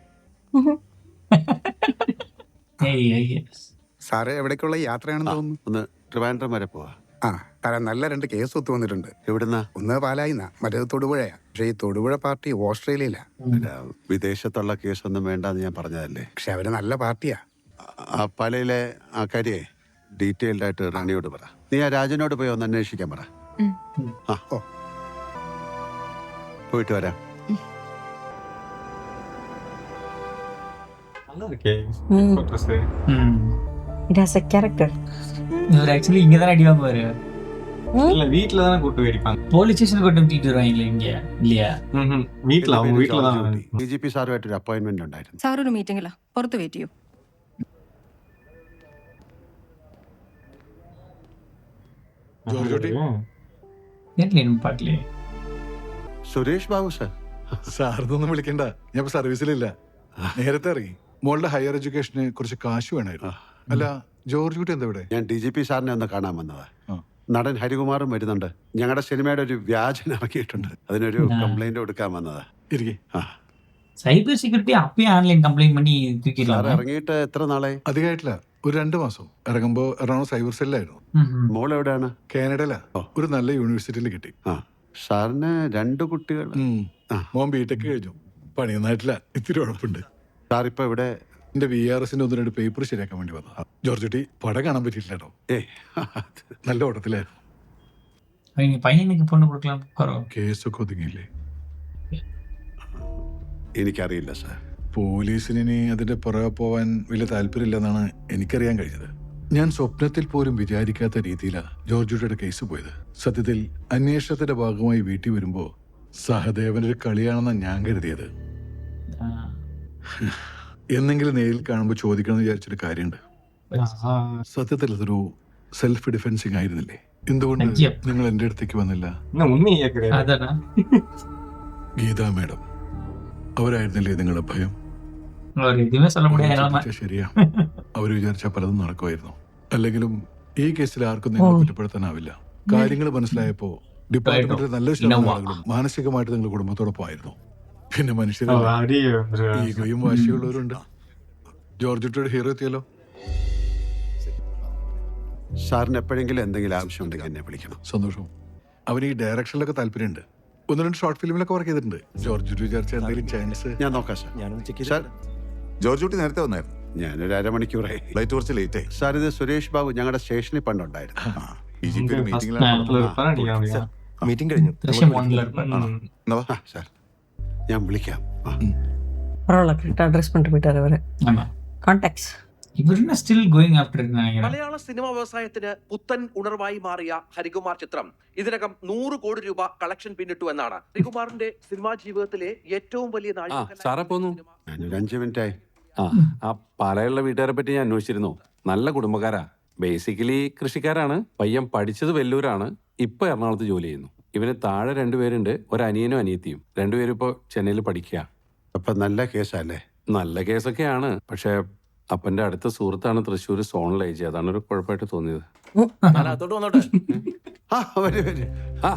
സാറേ, എവിടേക്കുള്ള യാത്രയാണെന്ന് തോന്നുന്നു. ഒന്ന് ട്രിവാൻഡ്രം വരെ പോവാ. സാറേ നല്ല 2 കേസ് ഒത്തു വന്നിട്ടുണ്ട്. എവിടുന്നാ? ഒന്ന് പാലായിന്നാ, മറ്റേത് തൊടുപുഴയാ. പക്ഷേ ഈ തൊടുപുഴ പാർട്ടി ഓസ്ട്രേലിയയിലാ. വിദേശത്തുള്ള കേസൊന്നും വേണ്ടെന്ന് ഞാൻ പറഞ്ഞതല്ലേ. പക്ഷെ അവര് നല്ല പാർട്ടിയാ. ആ പാലയിലെ ആ കാര്യേ ഡീറ്റെയിൽഡ് ആയിട്ട് റാണിയോട് പറ. നീ ആ രാജനോട് പോയി ഒന്ന് അന്വേഷിക്കാൻ പറ. ആ ഓ പോയിട്ട് വരാം. It has a character. இவர் ஆக்சுவலி இங்க தான் அடி வாங்க வருவாரு. இல்ல வீட்ல தானே கூட்டு போயிருப்பாங்க. போலீஸ் ஸ்டேஷன் கூட்டு தூக்கிட்டு வருவாங்களே இங்க இல்லையா? വീട്ടിൽ அவங்க വീട്ടിൽ தான். DGP സാറുമായിട്ട് ഒരു അപ്പോയിന്റ്മെന്റ് ഉണ്ടായിരുന്നു. സാർ ഒരു മീറ്റിംഗിലാ, പുറത്ത് വെയിറ്റ് ചെയ്യൂ. കേട്ടില്ലേ പാട്ടില്ലേ? സുരേഷ് ബാബു സാർ. സാറിനൊന്നും വിളിക്കണ്ട, ഞാൻ സർവീസിലില്ല, നേരത്തെ ഇറങ്ങി. മോളുടെ ഹയർ എഡ്യൂക്കേഷന് കുറച്ച് കാശ് വേണമായിരുന്നു. അല്ല ജോർജ് കുട്ടി എന്താ ഇവിടെ? ഞാൻ DGP സാറിനെ ഒന്ന് കാണാൻ വന്നതാ. നടൻ ഹരികുമാറും വരുന്നുണ്ട്. ഞങ്ങളുടെ സിനിമയുടെ ഒരു വ്യാജൻ ഇറക്കിയിട്ടുണ്ട്, അതിനൊരു കംപ്ലൈന്റ് കൊടുക്കാൻ വന്നതാ. സൈബർ സെക്യൂരിറ്റി അപ്പേ ഓൺലൈൻ കംപ്ലൈന്റ് പണി സാർ ഇറങ്ങിയിട്ട് എത്ര നാളായി? അധികമായിട്ടില്ല, ഒരു 2 മാസം. ഇറങ്ങുമ്പോ എറണാകുളം സൈബർ സെല്ലായിരുന്നു. മോൾ എവിടെയാണ്? കാനഡയിലാ, ഒരു നല്ല യൂണിവേഴ്സിറ്റിയിൽ കിട്ടി. സാറിന് 2 കുട്ടികൾ. മോൻ ബിടെക് കഴിഞ്ഞു, പണിയൊന്നായിട്ടില്ല, ഇത്തിരി ഉഴപ്പുണ്ട്. സാർ ഇപ്പൊ ഇവിടെ? എന്റെ VRSന്റെ 1-2 പേപ്പർ ശരിയാക്കാൻ വേണ്ടി വന്നതാ. ജോർജ് കുട്ടി പടം കാണാൻ പറ്റിയില്ല കേട്ടോ, നല്ല ഓട്ടത്തിലായിരുന്നു. പയ്യനക്ക് പൊണ്ണു കൊടുക്കണം, കേസൊക്കെ ഒതുങ്ങിയില്ലേ? എനിക്കറിയില്ല സാർ. പോലീസിന് ഇനി അതിന്റെ പുറകെ പോവാൻ വലിയ താല്പര്യമില്ലെന്നാണ് എനിക്കറിയാൻ കഴിഞ്ഞത്. ഞാൻ സ്വപ്നത്തിൽ പോലും വിചാരിക്കാത്ത രീതിയിലാണ് ജോർജുട്ടിയുടെ കേസ് പോയത്. സത്യത്തിൽ അന്വേഷണത്തിന്റെ ഭാഗമായി വീട്ടിൽ വരുമ്പോ സഹദേവനൊരു കളിയാണെന്നാണ് ഞാൻ കരുതിയത്. എന്നെങ്കിലും നേരിൽ കാണുമ്പോൾ ചോദിക്കണം എന്ന് വിചാരിച്ചൊരു കാര്യമുണ്ട്. സത്യത്തിൽ അതൊരു സെൽഫ് ഡിഫെൻസിങ് ആയിരുന്നില്ലേ? എന്തുകൊണ്ട് നിങ്ങൾ എന്റെ അടുത്തേക്ക് വന്നില്ല? ഗീതാ മാഡം അവരായിരുന്നില്ലേ നിങ്ങളുടെ ഭയം? ശരിയാ, അവര് വിചാരിച്ചാൽ പലതും നടക്കുമായിരുന്നു. അല്ലെങ്കിലും ഈ കേസിൽ ആർക്കും നിങ്ങളെ കുറ്റപ്പെടുത്താനാവില്ല. കാര്യങ്ങൾ മനസ്സിലായപ്പോ ഡിപ്പാർട്ട്മെന്റിൽ നല്ല ശതമാനം ആളുകളും മാനസികമായിട്ട് നിങ്ങൾ കുടുംബത്തോടൊപ്പം ആയിരുന്നു. പിന്നെ ഈഗോയും വാശിയുള്ളവരുണ്ട്. ജോർജുട്ടിയുടെ ഹീറോ എത്തിയല്ലോ. സാറിന് എപ്പോഴെങ്കിലും എന്തെങ്കിലും ആവശ്യമുണ്ടെങ്കിൽ എന്നെ വിളിക്കണം. സന്തോഷം. അവന് ഈ ഡയറക്ഷനിലൊക്കെ താല്പര്യമുണ്ട്. 1-2 ഷോർട്ട് ഫിലിമിലൊക്കെ വർക്ക് ചെയ്തിട്ടുണ്ട്. ജോർജ് വിചാരിച്ച എന്തെങ്കിലും ചാൻസ് ഞാൻ നോക്കാം സാർ. ജോർജ് കുട്ടി നേരത്തെ വന്നായിരുന്നു. ഞാനൊരു അരമണിക്കൂറായി. ഫ്ലൈറ്റ് കുറച്ച് ലേറ്റ് ആയി. സാർ ഇത് സുരേഷ് ബാബു ഞങ്ങളുടെ സ്റ്റേഷനിൽ പണ്ടുണ്ടായിരുന്നു. മീറ്റിംഗ് കഴിഞ്ഞു സാർ. ഞാൻ വിളിക്കാം. അഡ്രസ് பண்ணிட்டு போயிட்டாரு அவரு. கான்டாக்ட்ஸ் ഇവരുടെ സ്റ്റിൽ ഗോയിങ് ആഫ്റ്റർ. മലയാള സിനിമാ വ്യവസായത്തിന് പുത്തൻ ഉണർവായി മാറിയ ഹരികുമാർ ചിത്രം ഇതിനകം 100 കോടി രൂപ കളക്ഷൻ പിന്നിട്ടു എന്നാണ് ഹരികുമാറിന്റെ സിനിമാ ജീവിതത്തിലെ ഏറ്റവും വലിയ സാറേ പോന്നു. 5 മിനിറ്റായി. ആ പാലയുള്ള വീട്ടുകാരെ പറ്റി ഞാൻ അന്വേഷിച്ചിരുന്നു. നല്ല കുടുംബക്കാരാ. ബേസിക്കലി കൃഷിക്കാരാണ്. പയ്യൻ പഠിച്ചത് വെല്ലൂരാണ്, ഇപ്പൊ എറണാകുളത്ത് ജോലി ചെയ്യുന്നു. ഇവന് താഴെ 2 പേരുണ്ട്, ഒരു അനിയനും അനിയത്തിയും. 2 പേരും ഇപ്പൊ ചെന്നൈയിൽ പഠിക്കുക. അപ്പൊ നല്ല കേസല്ലേ? നല്ല കേസൊക്കെയാണ്, പക്ഷെ അപ്പന്റെ അടുത്ത സുഹൃത്താണ് തൃശ്ശൂർ സോണൽ ഏജ്. അതാണ് ഒരു കുഴപ്പമായിട്ട് തോന്നിയത്.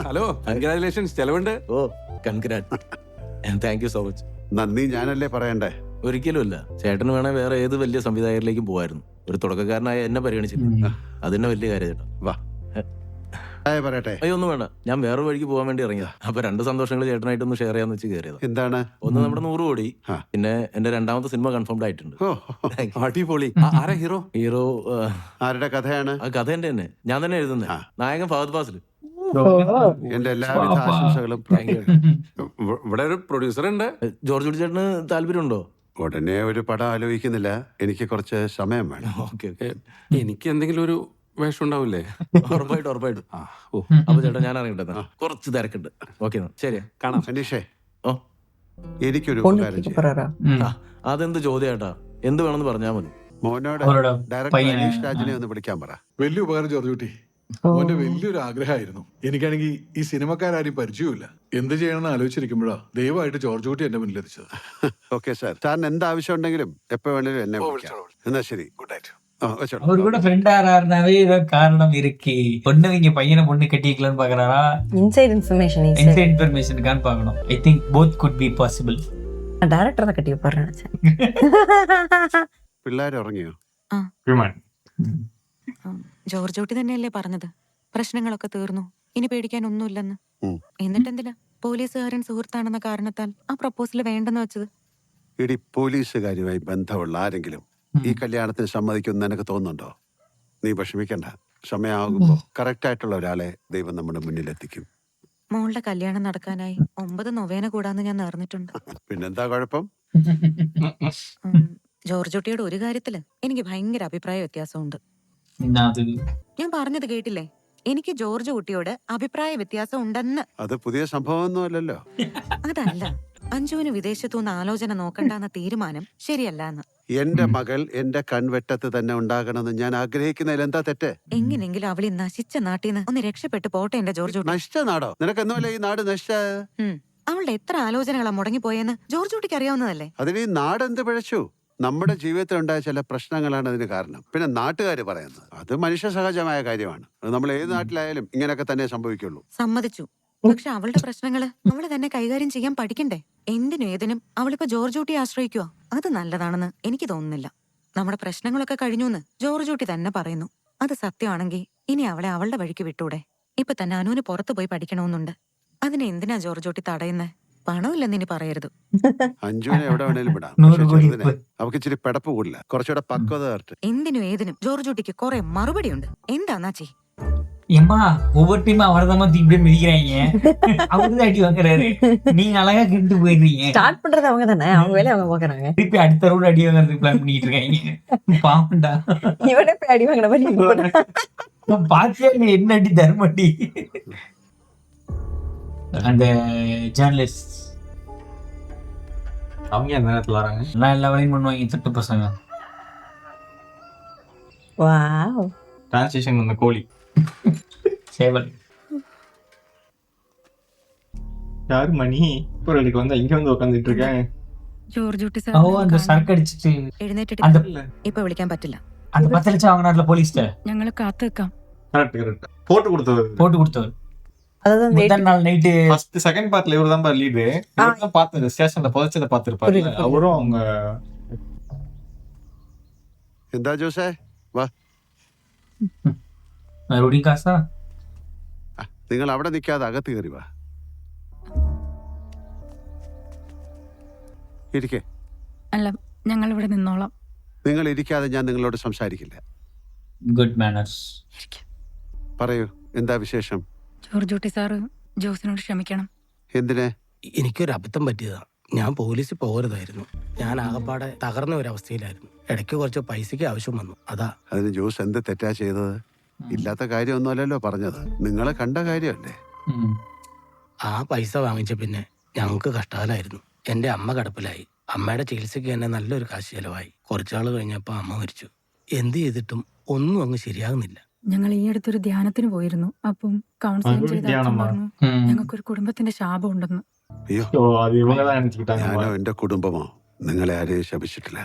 Hello, congratulations. ചെലവുണ്ട്. Oh congrats, thank you so much. നന്ദി ഞാനല്ലേ പറയണ്ടേ? ഒരിക്കലും അല്ല. ചേട്ടന് വേണേ വേറെ ഏത് വലിയ സംവിധായകരിലേക്കും പോവായിരുന്നു. ഒരു തുടക്കക്കാരനായ എന്നെ പരിഗണിച്ചില്ല, അതെന്നെ വലിയ കാര്യം ചേട്ടാ. വാ പറയട്ടെ. അയ്യോ ഒന്നും വേണ്ട, ഞാൻ വേറെ വഴിക്ക് പോകാൻ വേണ്ടി ഇറങ്ങിയതാ. അപ്പൊ 2 സന്തോഷങ്ങൾ ചേട്ടനായിട്ടൊന്ന് ഷെയർ ചെയ്യാന്ന് വെച്ച് കയറിയത്. എന്താണ്? ഒന്ന് നമ്മുടെ 100 കോടി, പിന്നെ എന്റെ 2ാമത്തെ സിനിമ കൺഫേംഡ് ആയിട്ടുണ്ട്. അടിപൊളി. ആരാ ഹീറോ? ഹീറോ ആരുടെ കഥയാണ്? ആ കഥ എന്റെ തന്നെ, ഞാൻ തന്നെ എഴുതുന്നത്. നായകൻ ഫഹദ് ഫാസിൽ. എന്റെ എല്ലാവിധ ആശംസകളും. ഇവിടെ ഒരു പ്രൊഡ്യൂസർ ഉണ്ട്. ജോർജ് കുട്ടി ചേട്ടന് താല്പര്യമുണ്ടോ? ഉടനെ ഒരു പടം ആലോചിക്കുന്നില്ല, എനിക്ക് കുറച്ച് സമയം വേണം. ഓക്കെ. എനിക്ക് എന്തെങ്കിലും ഒരു വേഷം ഉണ്ടാവില്ലേ? ഉറപ്പായിട്ടും. അപ്പൊ ചേട്ടാ ഞാൻ അറിയട്ടെ, കുറച്ച് തിരക്കുണ്ട്. ഓക്കെ ശരി, കാണാം. അനീഷേ, ഓ എനിക്കൊരു അതെന്ത് ചോദ്യം ചേട്ടാ? എന്ത് വേണമെന്ന് പറഞ്ഞാൽ മതി. മോനോട് ഡയറക്ടർ അനീഷ് രാജിനെ ഒന്ന് വിളിക്കാൻ പറ. വലിയ ഉപകാരം ജോർജ് കുട്ടി. മോന്റെ വലിയൊരു ആഗ്രഹമായിരുന്നു. എനിക്കാണെങ്കിൽ ഈ സിനിമക്കാരും പരിചയമില്ല. എന്ത് ചെയ്യണമെന്ന് ആലോചിച്ചിരിക്കുമ്പോഴാ ദയവായിട്ട് ജോർജ് കുട്ടി എന്റെ മുന്നിലെത്തിച്ചത്. Okay sir. സാറിന് എന്ത് ആവശ്യം ഉണ്ടെങ്കിലും എപ്പോ വേണേലും എന്നെ വിളിക്കാം. എന്നാ ശരി, ഗുഡ് നൈറ്റ്. அவர் கூட ஃப்ரெண்ட் ஆறாருனாவே ஏதோ காரணம் இருக்கு. பொண்ணு இங்க பையனை பொண்ணு கட்டிக்கலாம்னு பாக்குறாரா? இன்சைட் இன்ஃபர்மேஷன் இன்ஃபர்மேஷனுக்கான்னு பார்க்கணும். I think both could be possible. Director தான் கட்டி வைப்பாரு நினைச்சேன். പിള്ളേർ ഉറങ്ങിയോ? ജോർജ് കുട്ടി തന്നെയല്ലേ പറഞ്ഞത്, പ്രശ്നങ്ങളൊക്കെ തീർന്നു, ഇനി പേടിക്കാൻ ഒന്നുമില്ലെന്ന്. എന്നിട്ടെന്തിനാ പോലീസുകാരൻ സുഹൃത്താണെന്ന കാരണത്താൽ ആ പ്രപ്പോസൽ വേണ്ടെന്ന് വെച്ചത്? ഇടി പോലീസുകാരുമായി ബന്ധമുള്ള ആരെങ്കിലും ഈ കല്യാണത്തിന് സമ്മതിക്കുമെന്ന് എനിക്ക് തോന്നുന്നുണ്ടോ? നീ വിഷമിക്കണ്ട. സമയമാകുമ്പോ കറക്റ്റ് ആയിട്ടുള്ള ഒരാളെ ദൈവം നമ്മുടെ മുന്നിലെത്തിക്കും. മോളുടെ കല്യാണം നടക്കാനായി 9 നൊവേന കൂടാന്ന് ഞാൻ നേർന്നിട്ടുണ്ട്. പിന്നെന്താ കുഴപ്പം? ജോർജ് കുട്ടിയുടെ ഒരു കാര്യത്തില് എനിക്ക് ഭയങ്കര അഭിപ്രായ വ്യത്യാസമുണ്ട്. ഞാൻ പറഞ്ഞത് കേട്ടില്ലേ? എനിക്ക് ജോർജ് കുട്ടിയോട് അഭിപ്രായ വ്യത്യാസം ഉണ്ടെന്ന്. അത് പുതിയ സംഭവമൊന്നും അല്ലല്ലോ. അതല്ല, അഞ്ജുവിന് വിദേശത്തുനിന്ന് ആലോചന നോക്കണ്ടെന്ന തീരുമാനം ശരിയല്ലെന്ന്. എന്റെ മകൾ എന്റെ കൺവെട്ടത്ത് തന്നെ ഉണ്ടാകണമെന്ന് ഞാൻ ആഗ്രഹിക്കുന്നതിൽ എന്താ തെറ്റ്? എങ്ങനെങ്കിലും അവളി നശിച്ച നാട്ടിന്ന് ഒന്ന് രക്ഷപ്പെട്ടു പോട്ടെ എന്റെ ജോർജ് കുട്ടി. നശിച്ച നാടോ? നിനക്കെന്നുമല്ലേ ഈ നാട് നശിച്ച? അവളുടെ എത്ര ആലോചനകളാ മുടങ്ങിപ്പോയെന്ന് ജോർജ് കുട്ടിക്ക് അറിയാവുന്നതല്ലേ? അതിന് ഈ നാടെന്ത് പിഴച്ചു? നമ്മുടെ ജീവിതത്തിൽ ഉണ്ടായ ചില പ്രശ്നങ്ങളാണ് അതിന് കാരണം. പിന്നെ നാട്ടുകാർ പറയുന്നത് അത് മനുഷ്യ സഹജമായ കാര്യമാണ്. അത് നമ്മൾ ഏത് നാട്ടിലായാലും ഇങ്ങനെയൊക്കെ തന്നെ സംഭവിക്കുള്ളൂ. സമ്മതിച്ചു. പക്ഷെ അവളുടെ പ്രശ്നങ്ങള് അവള് തന്നെ കൈകാര്യം ചെയ്യാൻ പഠിക്കണ്ടേ? എന്തിനും ഏതിനും അവളിപ്പോ ജോർജ് കുട്ടിയെ ആശ്രയിക്കുക. അത് നല്ലതാണെന്ന് എനിക്ക് തോന്നുന്നില്ല. നമ്മുടെ പ്രശ്നങ്ങളൊക്കെ കഴിഞ്ഞൂന്ന് ജോർജ് കുട്ടി തന്നെ പറയുന്നു. അത് സത്യമാണെങ്കിൽ ഇനി അവളെ അവളുടെ വഴിക്ക് വിട്ടൂടെ? ഇപ്പൊ തന്നെ അനുവിന് പുറത്തു പോയി പഠിക്കണമെന്നുണ്ട്. അതിനെ എന്തിനാ ജോർജ് കുട്ടി തടയുന്നേ? പണമില്ലെന്ന് ഇനി പറയരുത്. അഞ്ജുവിനെ എവിടെ വേണേലും വിടാം. അവർക്ക് ഇച്ചിരി പെടപ്പ് കൂടില്ല, കുറച്ചുകൂടെ പക്വത വരട്ടെ. എന്തിനും ഏതിനും ജോർജ് കുട്ടിക്ക് കുറെ മറുപടി ഉണ്ട്. എന്താന്നാച്ചി? ஏமா ஒவ்வொரு டைம் அவர்தான் இப்படியே மிதிக்கிறாங்க, அவருதான் அடி வாங்குறாரு, நீங்க அழகா கிண்டு போயிடுறீங்க. ஸ்டார்ட் பண்றது அவங்க தானே, அவங்க வேலையை அவங்க பாக்குறாங்க. திருப்பி அடுத்த ரவுண்ட் அடி வாங்குறதுக்கு பிளான் பண்ணிட்டு இருக்காங்க. பாவண்டா, இவனே போய் அடி வாங்கின மாதிரி பாத்தியா என்ன அடி தர்மடி. அந்த ஜேர்னலிஸ்ட் அவங்க எந்த நேரத்துல வராங்க? எல்லாம் எல்லா வேலையும் பண்ணுவாங்க திட்டு பசங்க. வாவ், டிரான்ஸ்லேஷன் அந்த கோழி சேவல் யாரு மணி இப்போ ரெடிக்கு வந்து இங்க வந்து உட்கார்ந்துட்டு இருக்கேன். ജോർജ് കുട്ടി ஓ அந்த சரக்கு அடிச்சிட்டு എഴുന്നേറ്റിട്ട് அந்த ഇപ്പൊ വിളിക്കാൻ പറ്റില്ല. அந்த 10 லட்சம் வாங்கினார்ல போலீஸ்ட்ட, ഞങ്ങള് കാത്തു വെക്കാം. கரெக்ட் போட்டு கொடுத்தவர் அதுதான் முந்தா நாள் நைட்டு ஃபர்ஸ்ட் செகண்ட் பார்ட்ல இவர்தான் பா லீடு. இவர்தான் பார்த்தது ஸ்டேஷன்ல புதைச்சத பார்த்திருப்பாரு. அவரும் அவங்க എന്താ ജോസേ വാ. மறுபடியும் காசா? നിങ്ങൾ അവിടെ നിൽക്കാതെ അകത്ത് കയറി വാ. ഇരിക്കേ. അല്ല, ഞങ്ങൾ ഇവിടെ നിന്നോളാം. നിങ്ങൾ ഇരിക്കാതെ ഞാൻ നിങ്ങളോട് സംസാരിക്കില്ല. Good manners. പറയൂ, എന്താ വിശേഷം? ജോർജ് കുട്ടി സാറ് ജോസിനോട് ക്ഷമിക്കണം. എന്തിനെ? എനിക്കൊരു അബദ്ധം പറ്റിയതാ. ഞാൻ പോലീസിൽ പോകരുതായിരുന്നു. ഞാൻ ആകപ്പാടെ തകർന്ന ഒരവസ്ഥയിലായിരുന്നു. ഇടയ്ക്ക് കുറച്ച് പൈസയ്ക്ക് ആവശ്യം വന്നു, അതാ. അതിന് ജോസ് എന്ത് തെറ്റാ ചെയ്തത്? ഇല്ലാത്ത കാര്യമൊന്നുമല്ലല്ലോ പറഞ്ഞത്, നിങ്ങളെ കണ്ട കാര്യമല്ലേ. ആ പൈസ വാങ്ങിച്ച പിന്നെ ഞങ്ങൾക്ക് കഷ്ടകാലായിരുന്നു. എൻ്റെ അമ്മ കിടപ്പിലായി. അമ്മയുടെ ചികിത്സയ്ക്ക് തന്നെ നല്ലൊരു കാശ് ചെലവായി. കുറച്ചാൾ കഴിഞ്ഞപ്പോൾ അമ്മ മരിച്ചു. എന്ത് ചെയ്തിട്ടും ഒന്നും അങ്ങ് ശരിയാകുന്നില്ല. ഞങ്ങൾ ഈ അടുത്തൊരു ധ്യാനത്തിന് പോയിരുന്നു. അപ്പം കൗൺസിലിംഗ് ചെയ്ത അച്ഛൻ പറഞ്ഞു ഞങ്ങൾക്കൊരു കുടുംബത്തിന്റെ ശാപം ഉണ്ടെന്ന്. അയ്യോ, ഞാനോ എന്റെ കുടുംബമോ നിങ്ങളെ ആരെയും ശപിച്ചിട്ടില്ല.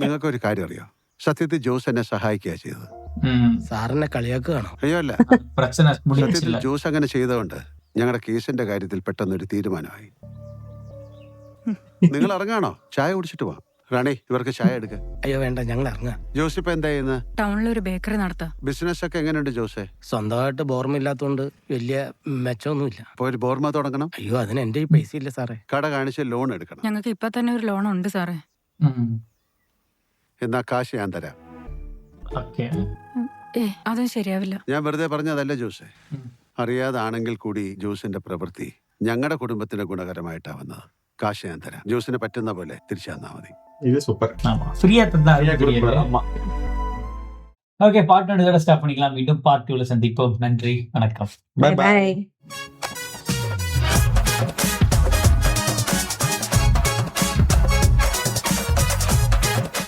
നിങ്ങൾക്കൊരു കാര്യം അറിയോ? സത്യത്തിൽ ജോസ് എന്നെ സഹായിക്കുക ചെയ്തത്. സാറിനെ കളിയാക്കുകയാണോ? അയ്യോ അല്ല, സത്യത്തിൽ ജോസ് അങ്ങനെ ചെയ്തതുകൊണ്ട് ഞങ്ങളുടെ കേസിന്റെ കാര്യത്തിൽ പെട്ടെന്നൊരു തീരുമാനമായി. നിങ്ങൾ ഇറങ്ങാണോ? ചായ കുടിച്ചിട്ട് പോവാം. റാണി, ഇവർക്ക് ചായ എടുക്ക. അയ്യോ വേണ്ട, ഞങ്ങൾ ഇറങ്ങാം. ജോസ് ഇപ്പൊ എന്താ ചെയ്യുന്നത്? ടൗണിൽ ഒരു ബേക്കറി നടത്താം. ബിസിനസ് ഒക്കെ എങ്ങനെയുണ്ട് ജോസേ? സ്വന്തമായിട്ട് ബോർമില്ലാത്തോണ്ട് വലിയ മെച്ചമൊന്നുമില്ല. അപ്പൊ ഒരു ബോർമ തുടങ്ങണം. അയ്യോ, അതിന് എന്റെ ഈ പൈസ ഇല്ല സാറേ. കട കാണിച്ച് ലോൺ എടുക്കണം. ഞങ്ങൾക്ക് ഇപ്പൊ തന്നെ ഒരു ലോൺ ഉണ്ട് സാറേ. എന്നാ കാശ് ഞാൻ തരാം. അതും ശരിയാവില്ല. ഞാൻ വെറുതെ പറഞ്ഞതല്ല ജോസേ. അറിയാതാണെങ്കിൽ കൂടി ജോസിന്റെ പ്രവൃത്തി ഞങ്ങളുടെ കുടുംബത്തിന് ഗുണകരമായിട്ടാ വന്നത്. കാശ് ഞാൻ തരാം. ജോസിന് പറ്റുന്ന പോലെ തിരിച്ചു തന്നാ മതി. இது சூப்பர். ஆமா, ஃப்ரீயா தந்தா ஆமா. ஓகே, பார்ட் 1 இதோட ஸ்டாப் பண்ணிக்கலாம். மீண்டும் பார்ட் 2ல சந்திப்போம். நன்றி, வணக்கம். Bye by.